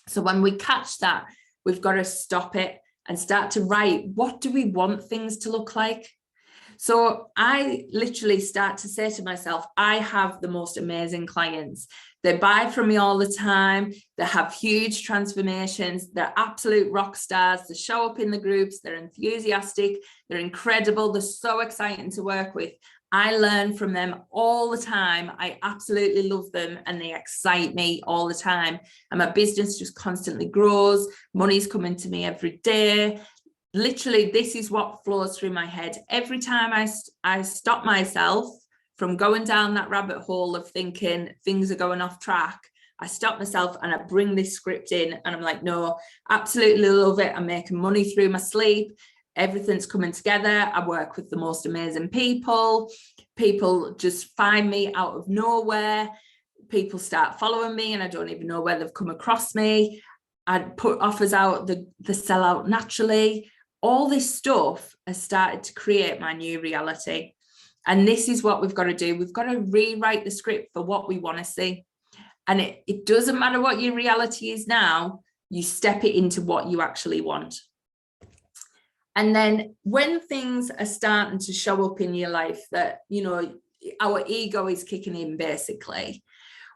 Speaker 1: So when we catch that, we've got to stop it and start to write, what do we want things to look like? So I literally start to say to myself, I have the most amazing clients. They buy from me all the time. They have huge transformations. They're absolute rock stars. They show up in the groups. They're enthusiastic. They're incredible. They're so exciting to work with. I learn from them all the time. I absolutely love them and they excite me all the time. And my business just constantly grows. Money's coming to me every day. Literally, this is what flows through my head. Every time I stop myself from going down that rabbit hole of thinking things are going off track, I stop myself and I bring this script in and I'm like, no, absolutely love it. I'm making money through my sleep. Everything's coming together. I work with the most amazing people. People just find me out of nowhere. People start following me and I don't even know where they've come across me. I put offers out, the sell out naturally. All this stuff has started to create my new reality. And this is what we've got to do. We've got to rewrite the script for what we want to see. And it doesn't matter what your reality is now, you step it into what you actually want. And then when things are starting to show up in your life that, you know, our ego is kicking in, basically,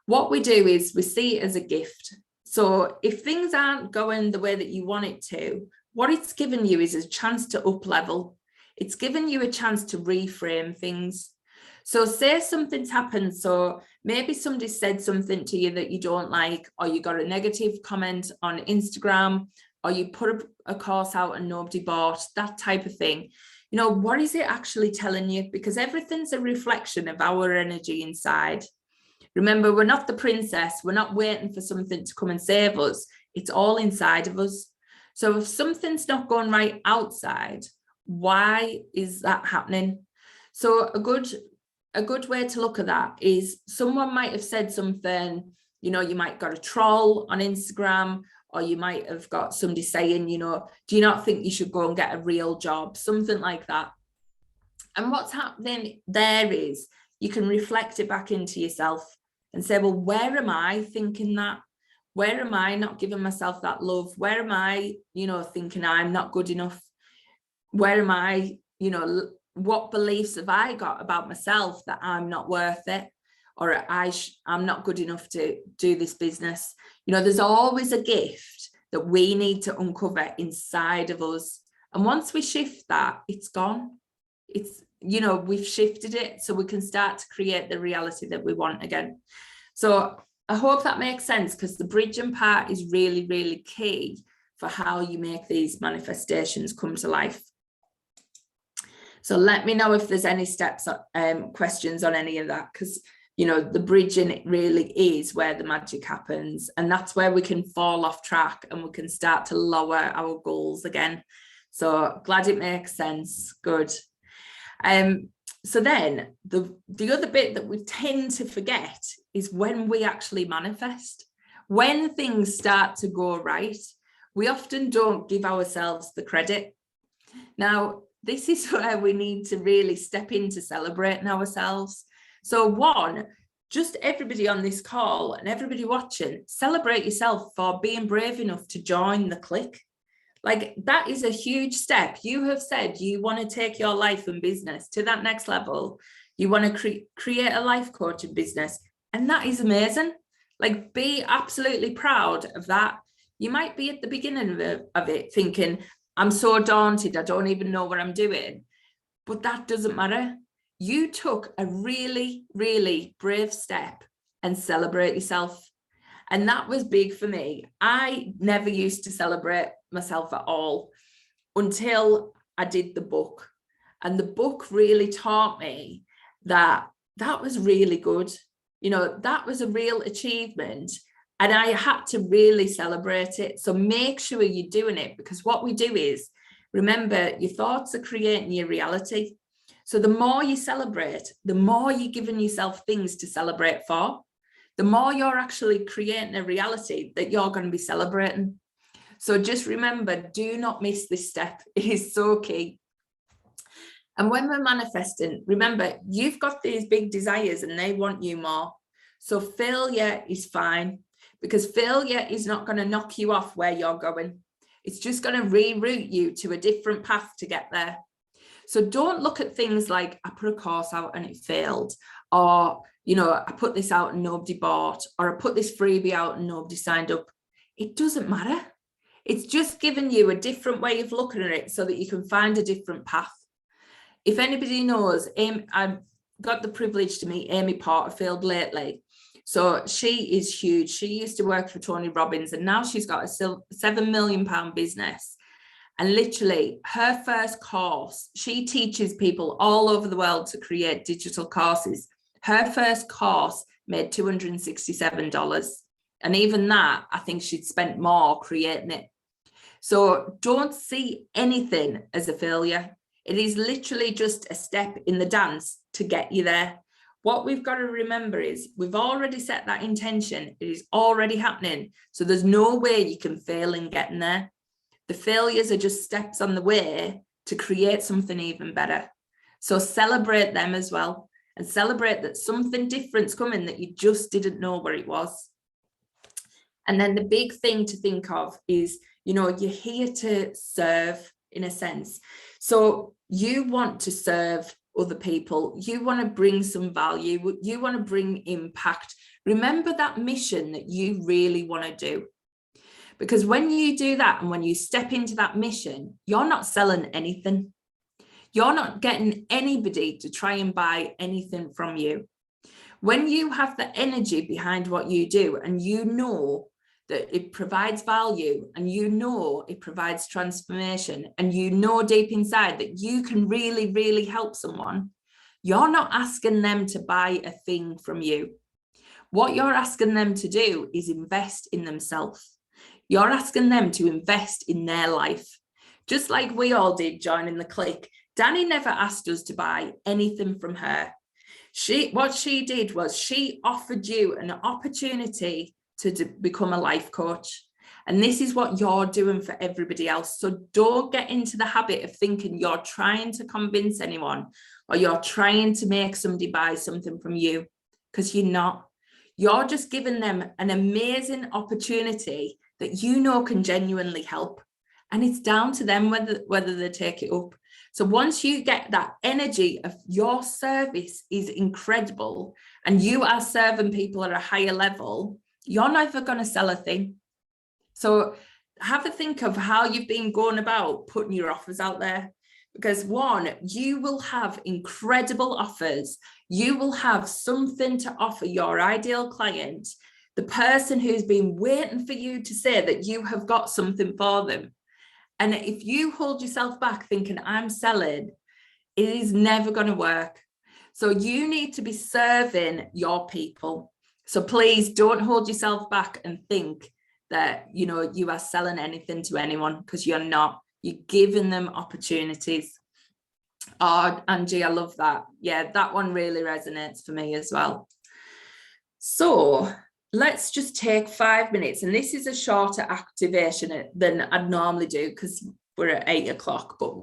Speaker 1: what we do is we see it as a gift. So if things aren't going the way that you want it to, what it's given you is a chance to up level. It's given you a chance to reframe things. So say something's happened. So maybe somebody said something to you that you don't like, or you got a negative comment on Instagram, or you put a course out and nobody bought, that type of thing. You know, what is it actually telling you? Because everything's a reflection of our energy inside. Remember, we're not the princess. We're not waiting for something to come and save us. It's all inside of us. So if something's not going right outside, why is that happening? So a good way to look at that is someone might have said something, you know, you might got a troll on Instagram, or you might have got somebody saying, you know, do you not think you should go and get a real job? Something like that. And what's happening there is you can reflect it back into yourself and say, well, where am I thinking that? Where am I not giving myself that love? Where am I, you know, thinking I'm not good enough? Where am I, you know, what beliefs have I got about myself that I'm not worth it? Or I'm not good enough to do this business. You know, there's always a gift that we need to uncover inside of us. And once we shift that, it's gone. It's, you know, we've shifted it so we can start to create the reality that we want again. So I hope that makes sense, because the bridging part is really, really key for how you make these manifestations come to life. So let me know if there's any steps, questions on any of that, because, you know, the bridging really is where the magic happens. And that's where we can fall off track and we can start to lower our goals again. So glad it makes sense. Good. So then the other bit that we tend to forget is when we actually manifest. When things start to go right, we often don't give ourselves the credit. Now, this is where we need to really step into celebrating ourselves. So one, just everybody on this call and everybody watching, celebrate yourself for being brave enough to join the clique. Like, that is a huge step. You have said you want to take your life and business to that next level. You want to create a life coaching business. And that is amazing. Like, be absolutely proud of that. You might be at the beginning of it thinking, I'm so daunted, I don't even know what I'm doing. But that doesn't matter. You took a really, really brave step and celebrate yourself. And that was big for me. I never used to celebrate myself at all until I did the book. And the book really taught me that that was really good. You know, that was a real achievement. And I had to really celebrate it. So make sure you're doing it, because what we do is, remember, your thoughts are creating your reality. So the more you celebrate, the more you're giving yourself things to celebrate for, the more you're actually creating a reality that you're going to be celebrating. So just remember, do not miss this step. It is so key. And when we're manifesting, remember, you've got these big desires and they want you more. So failure is fine, because failure is not going to knock you off where you're going. It's just going to reroute you to a different path to get there. So don't look at things like, I put a course out and it failed, or, you know, I put this out and nobody bought, or I put this freebie out and nobody signed up. It doesn't matter. It's just giving you a different way of looking at it so that you can find a different path. If anybody knows, I've got the privilege to meet Amy Porterfield lately. So she is huge. She used to work for Tony Robbins, and now she's got a £7 million business. And literally her first course, she teaches people all over the world to create digital courses. Her first course made $267. And even that, I think she'd spent more creating it. So don't see anything as a failure. It is literally just a step in the dance to get you there. What we've got to remember is we've already set that intention. It is already happening. So there's no way you can fail in getting there. The failures are just steps on the way to create something even better. So celebrate them as well, and celebrate that something different's coming that you just didn't know where it was. And then the big thing to think of is, you know, you're here to serve in a sense. So you want to serve other people. You want to bring some value. You want to bring impact. Remember that mission that you really want to do. Because when you do that and when you step into that mission, you're not selling anything. You're not getting anybody to try and buy anything from you. When you have the energy behind what you do and you know that it provides value and you know it provides transformation and you know deep inside that you can really, really help someone, you're not asking them to buy a thing from you. What you're asking them to do is invest in themselves. You're asking them to invest in their life. Just like we all did joining the clique. Danny never asked us to buy anything from her. What she did was she offered you an opportunity to become a life coach. And this is what you're doing for everybody else. So don't get into the habit of thinking you're trying to convince anyone or you're trying to make somebody buy something from you, because you're not. You're just giving them an amazing opportunity that you know can genuinely help. And it's down to them whether they take it up. So once you get that energy of your service is incredible and you are serving people at a higher level, you're never going to sell a thing. So have a think of how you've been going about putting your offers out there. Because one, you will have incredible offers. You will have something to offer your ideal client, the person who's been waiting for you to say that you have got something for them. And if you hold yourself back thinking I'm selling, it is never going to work. So you need to be serving your people. So please don't hold yourself back and think that, you know, you are selling anything to anyone, because you're not. You're giving them opportunities. Oh, Angie, I love that. Yeah, that one really resonates for me as well. So let's just take 5 minutes, and this is a shorter activation than I'd normally do because we're at 8 o'clock, but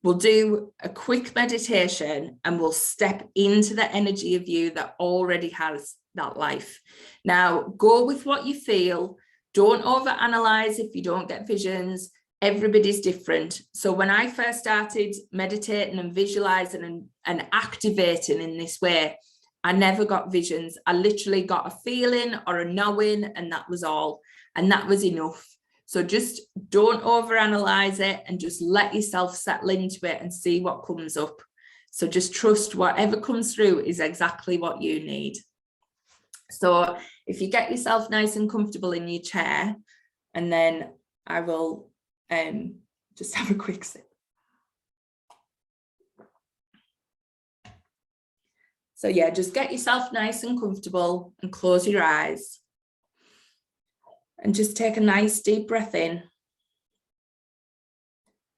Speaker 1: we'll do a quick meditation and we'll step into the energy of you that already has that life. Now, go with what you feel. Don't overanalyze if you don't get visions. Everybody's different. So when I first started meditating and visualizing and activating in this way, I never got visions. I literally got a feeling or a knowing, and that was all. And that was enough. So just don't overanalyze it and just let yourself settle into it and see what comes up. So just trust whatever comes through is exactly what you need. So if you get yourself nice and comfortable in your chair, and then I will just have a quick sip. So yeah, just get yourself nice and comfortable and close your eyes. And just take a nice deep breath in.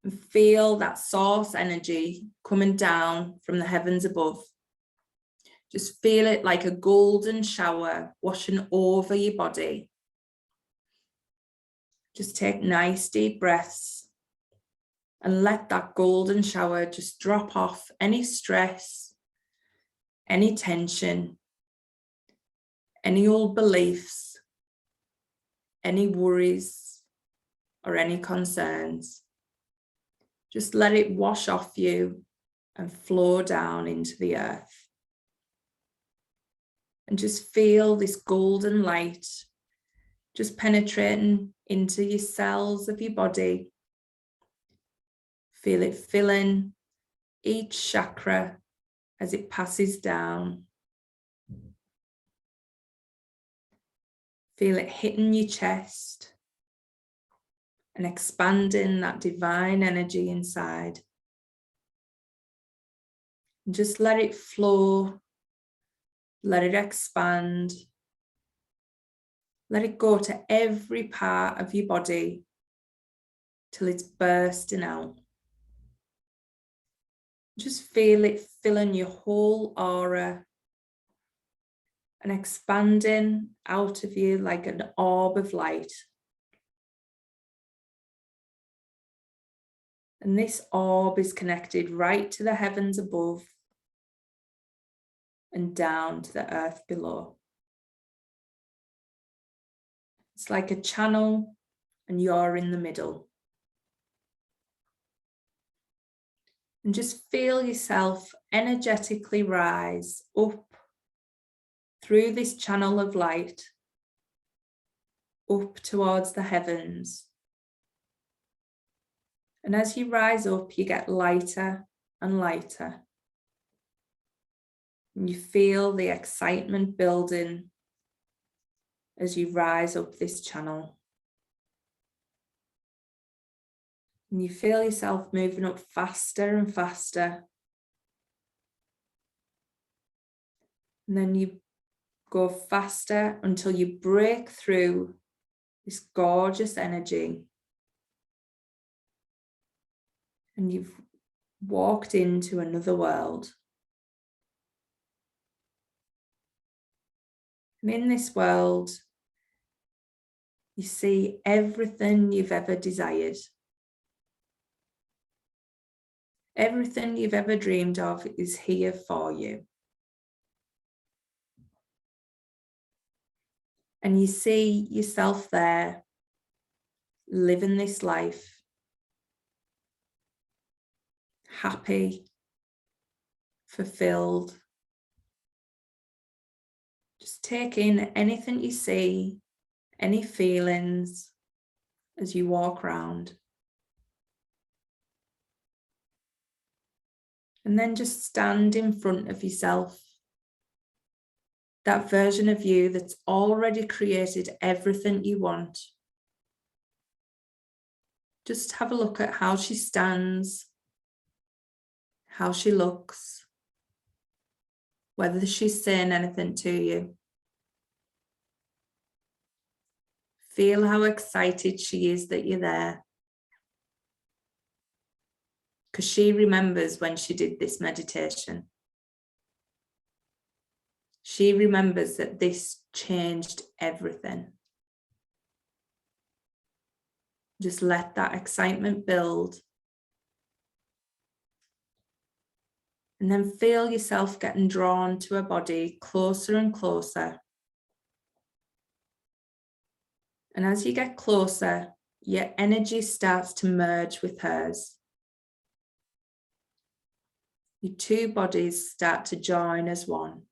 Speaker 1: And feel that source energy coming down from the heavens above. Just feel it like a golden shower washing over your body. Just take nice deep breaths and let that golden shower just drop off any stress, any tension, any old beliefs, any worries, or any concerns. Just let it wash off you and flow down into the earth. And just feel this golden light just penetrating into your cells of your body. Feel it filling each chakra as it passes down. Feel it hitting your chest and expanding that divine energy inside. And just let it flow, let it expand. Let it go to every part of your body till it's bursting out. Just feel it filling your whole aura and expanding out of you like an orb of light. And this orb is connected right to the heavens above and down to the earth below. It's like a channel and you're in the middle. And just feel yourself energetically rise up through this channel of light, up towards the heavens. And as you rise up, you get lighter and lighter. And you feel the excitement building as you rise up this channel. And you feel yourself moving up faster and faster. And then you go faster until you break through this gorgeous energy. And you've walked into another world. And in this world, you see everything you've ever desired. Everything you've ever dreamed of is here for you. And you see yourself there, living this life, happy, fulfilled. Just take in anything you see, any feelings as you walk around. And then just stand in front of yourself, that version of you that's already created everything you want. Just have a look at how she stands, how she looks, whether she's saying anything to you. Feel how excited she is that you're there. Because she remembers when she did this meditation. She remembers that this changed everything. Just let that excitement build. And then feel yourself getting drawn to her body closer and closer. And as you get closer, your energy starts to merge with hers. Your two bodies start to join as one.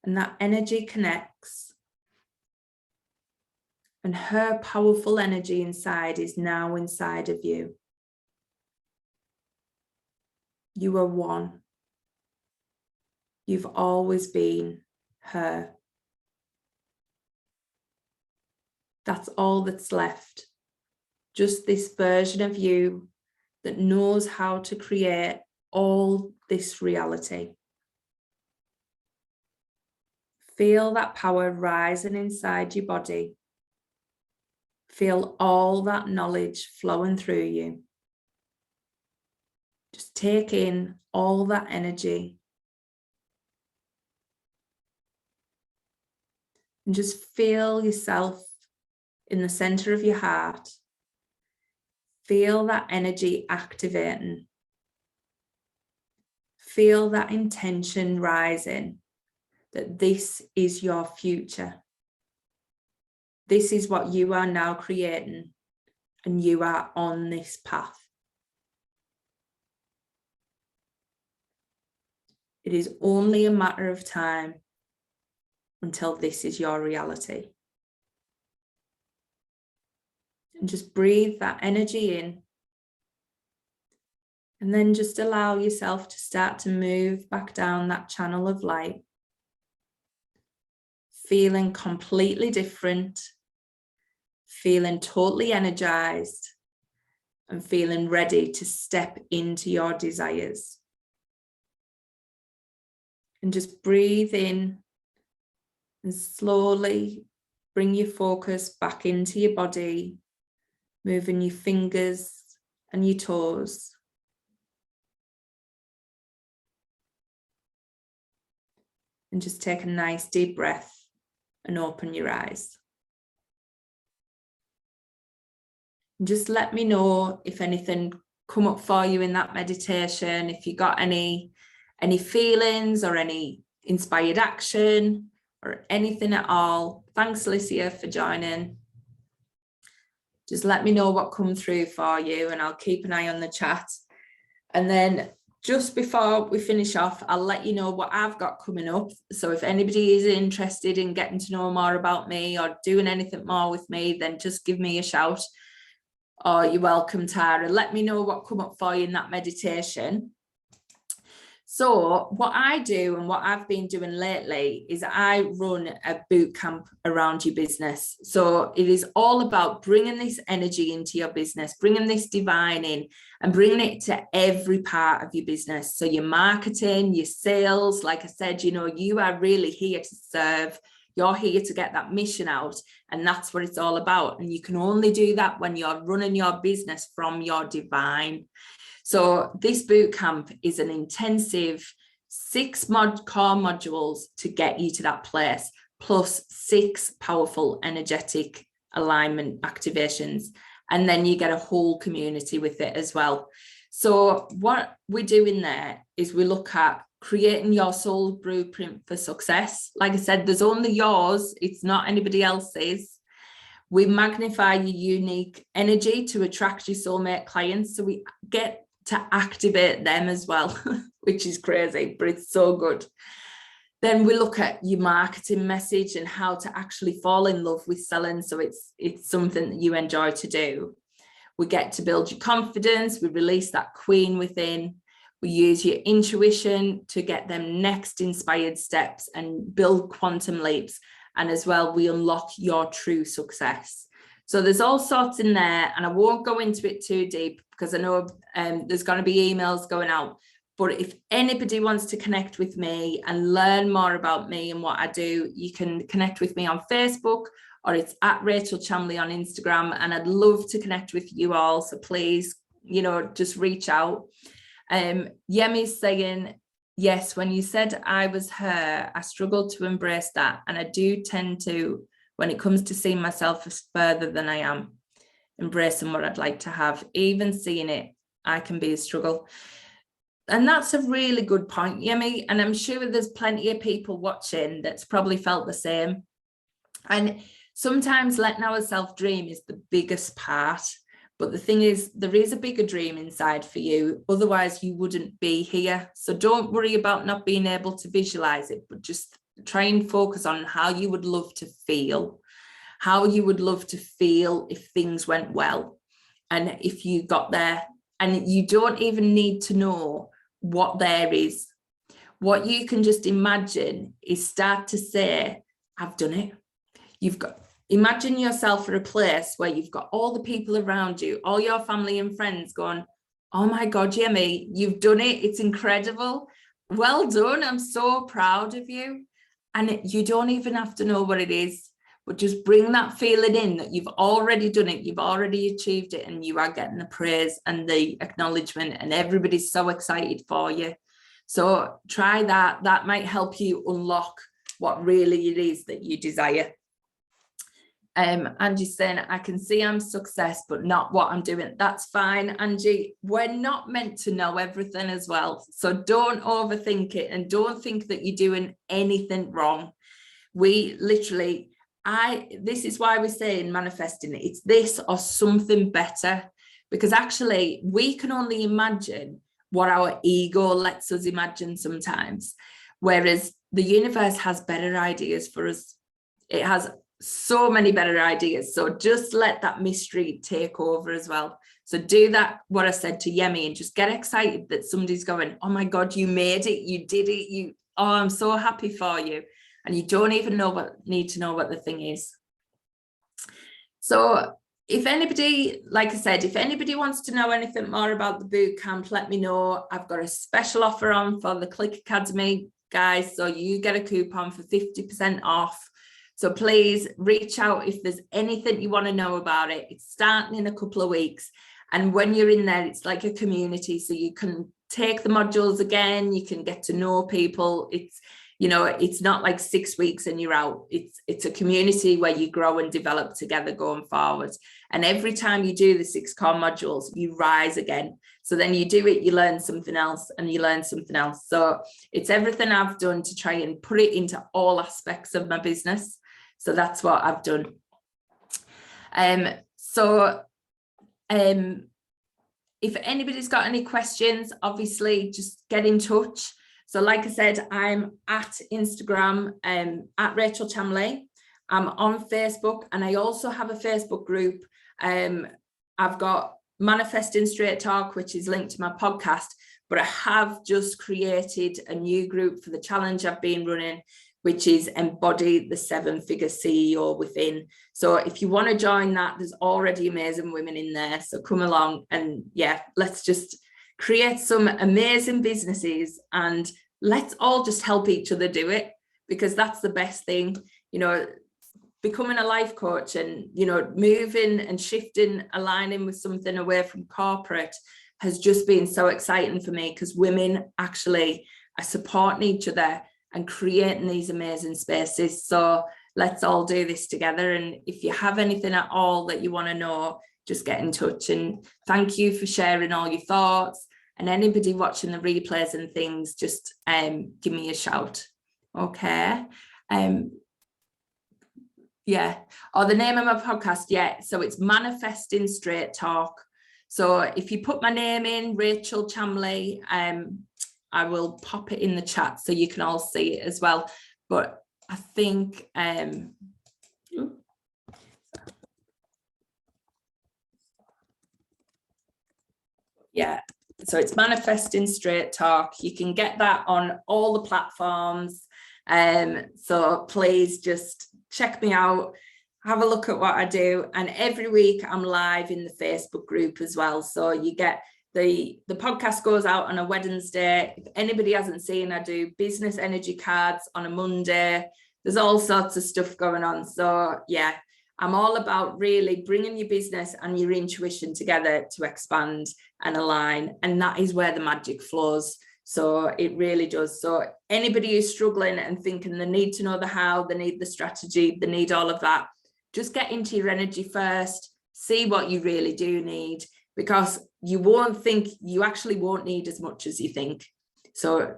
Speaker 1: And that energy connects. And her powerful energy inside is now inside of you. You are one. You've always been her. That's all that's left. Just this version of you that knows how to create all this reality. Feel that power rising inside your body. Feel all that knowledge flowing through you. Just take in all that energy. And just feel yourself in the center of your heart. Feel that energy activating. Feel that intention rising, that this is your future. This is what you are now creating, and you are on this path. It is only a matter of time until this is your reality. And just breathe that energy in. And then just allow yourself to start to move back down that channel of light. Feeling completely different. Feeling totally energized. And feeling ready to step into your desires. And just breathe in. And slowly bring your focus back into your body. Moving your fingers and your toes. And just take a nice deep breath and open your eyes. And just let me know if anything come up for you in that meditation, if you got any feelings or any inspired action or anything at all, thanks Alicia for joining. Just let me know what comes through for you and I'll keep an eye on the chat. And then just before we finish off, I'll let you know what I've got coming up. So if anybody is interested in getting to know more about me or doing anything more with me, then just give me a shout. Or you're welcome, Tara. Let me know what come up for you in that meditation. So what I do and what I've been doing lately is I run a boot camp around your business. So it is all about bringing this energy into your business, bringing this divine in and bringing it to every part of your business. So your marketing, your sales, like I said, you know, you are really here to serve. You're here to get that mission out, and that's what it's all about. And you can only do that when you're running your business from your divine. So this boot camp is an intensive 6 core modules to get you to that place, plus 6 powerful energetic alignment activations. And then you get a whole community with it as well. So what we do in there is we look at creating your soul blueprint for success. Like I said, there's only yours. It's not anybody else's. We magnify your unique energy to attract your soulmate clients. So we get to activate them as well, which is crazy, but it's so good. Then we look at your marketing message and how to actually fall in love with selling. So it's something that you enjoy to do. We get to build your confidence. We release that queen within. We use your intuition to get them next inspired steps and build quantum leaps. And as well, we unlock your true success. So there's all sorts in there, and I won't go into it too deep because I know there's going to be emails going out. But if anybody wants to connect with me and learn more about me and what I do, you can connect with me on Facebook, or it's at Rachel Chamlee on Instagram. And I'd love to connect with you all. So please, you know, just reach out. Yemi's saying, yes, when you said I was her, I struggled to embrace that. And I do tend to, when it comes to seeing myself as further than I am, embracing what I'd like to have, even seeing it, I can be a struggle. And that's a really good point, Yemi. And I'm sure there's plenty of people watching that's probably felt the same. And sometimes letting ourselves dream is the biggest part. But the thing is, there is a bigger dream inside for you. Otherwise, you wouldn't be here. So don't worry about not being able to visualize it, but just try and focus on how you would love to feel, how you would love to feel if things went well. And if you got there, and you don't even need to know what there is. What you can just imagine is start to say, I've done it. Imagine yourself at a place where you've got all the people around you, all your family and friends going, oh my God, Yemi, you've done it. It's incredible. Well done. I'm so proud of you. And you don't even have to know what it is, but just bring that feeling in that you've already done it. You've already achieved it, and you are getting the praise and the acknowledgement, and everybody's so excited for you. So try that. That might help you unlock what really it is that you desire. Angie's saying, I can see I'm success, but not what I'm doing. That's fine, Angie. We're not meant to know everything as well. So don't overthink it, and don't think that you're doing anything wrong. We literally, this is why we say in manifesting it, it's this or something better, because actually we can only imagine what our ego lets us imagine sometimes, whereas the universe has better ideas for us. It has so many better ideas. So just let that mystery take over as well. So do that, what I said to Yemi, and just get excited that somebody's going, oh my God, you made it, you did it, I'm so happy for you. And you don't even need to know what the thing is. So if anybody, like I said, if anybody wants to know anything more about the boot camp, let me know. I've got a special offer on for the Clique Academy, guys. So you get a coupon for 50% off. So please reach out if there's anything you want to know about it. It's starting in a couple of weeks. And when you're in there, it's like a community. So you can take the modules again. You can get to know people. You know, it's not like 6 weeks and you're out. It's a community where you grow and develop together going forward. And every time you do the 6 core modules, you rise again. So then you do it, you learn something else, and you learn something else. So it's everything I've done to try and put it into all aspects of my business. So that's what I've done. If anybody's got any questions, obviously just get in touch. So like I said, I'm at Instagram, at Rachel Chamlee. I'm on Facebook, and I also have a Facebook group. I've got Manifesting Straight Talk, which is linked to my podcast, but I have just created a new group for the challenge I've been running, which is Embody, the 7-figure CEO within. So if you want to join that, there's already amazing women in there. So come along, and yeah, let's just create some amazing businesses, and let's all just help each other do it, because that's the best thing. You know, becoming a life coach and, you know, moving and shifting, aligning with something away from corporate has just been so exciting for me, because women actually are supporting each other and creating these amazing spaces. So let's all do this together. And if you have anything at all that you want to know, just get in touch. And thank you for sharing all your thoughts. And anybody watching the replays and things, just give me a shout. Okay. Yeah. Or the name of my podcast. Yeah. So it's Manifesting Straight Talk. So if you put my name in, Rachel Chamlee, I will pop it in the chat so you can all see it as well. But I think, yeah, so it's Manifesting Straight Talk. You can get that on all the platforms. So please just check me out, have a look at what I do. And every week I'm live in the Facebook group as well. So you get the podcast goes out on a Wednesday. If anybody hasn't seen, I do business energy cards on a Monday. There's all sorts of stuff going on. So yeah, I'm all about really bringing your business and your intuition together to expand and align. And that is where the magic flows. So it really does. So anybody who's struggling and thinking they need to know the how, they need the strategy, they need all of that, just get into your energy first, see what you really do need, because you actually won't need as much as you think. So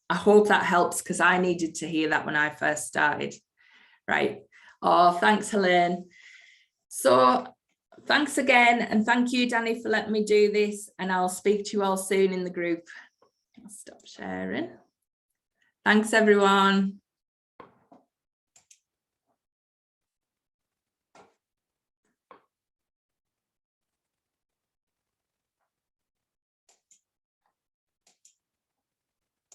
Speaker 1: I hope that helps, because I needed to hear that when I first started. Right. Oh, thanks, Helene. So thanks again. And thank you, Danny, for letting me do this. And I'll speak to you all soon in the group. I'll stop sharing. Thanks, everyone.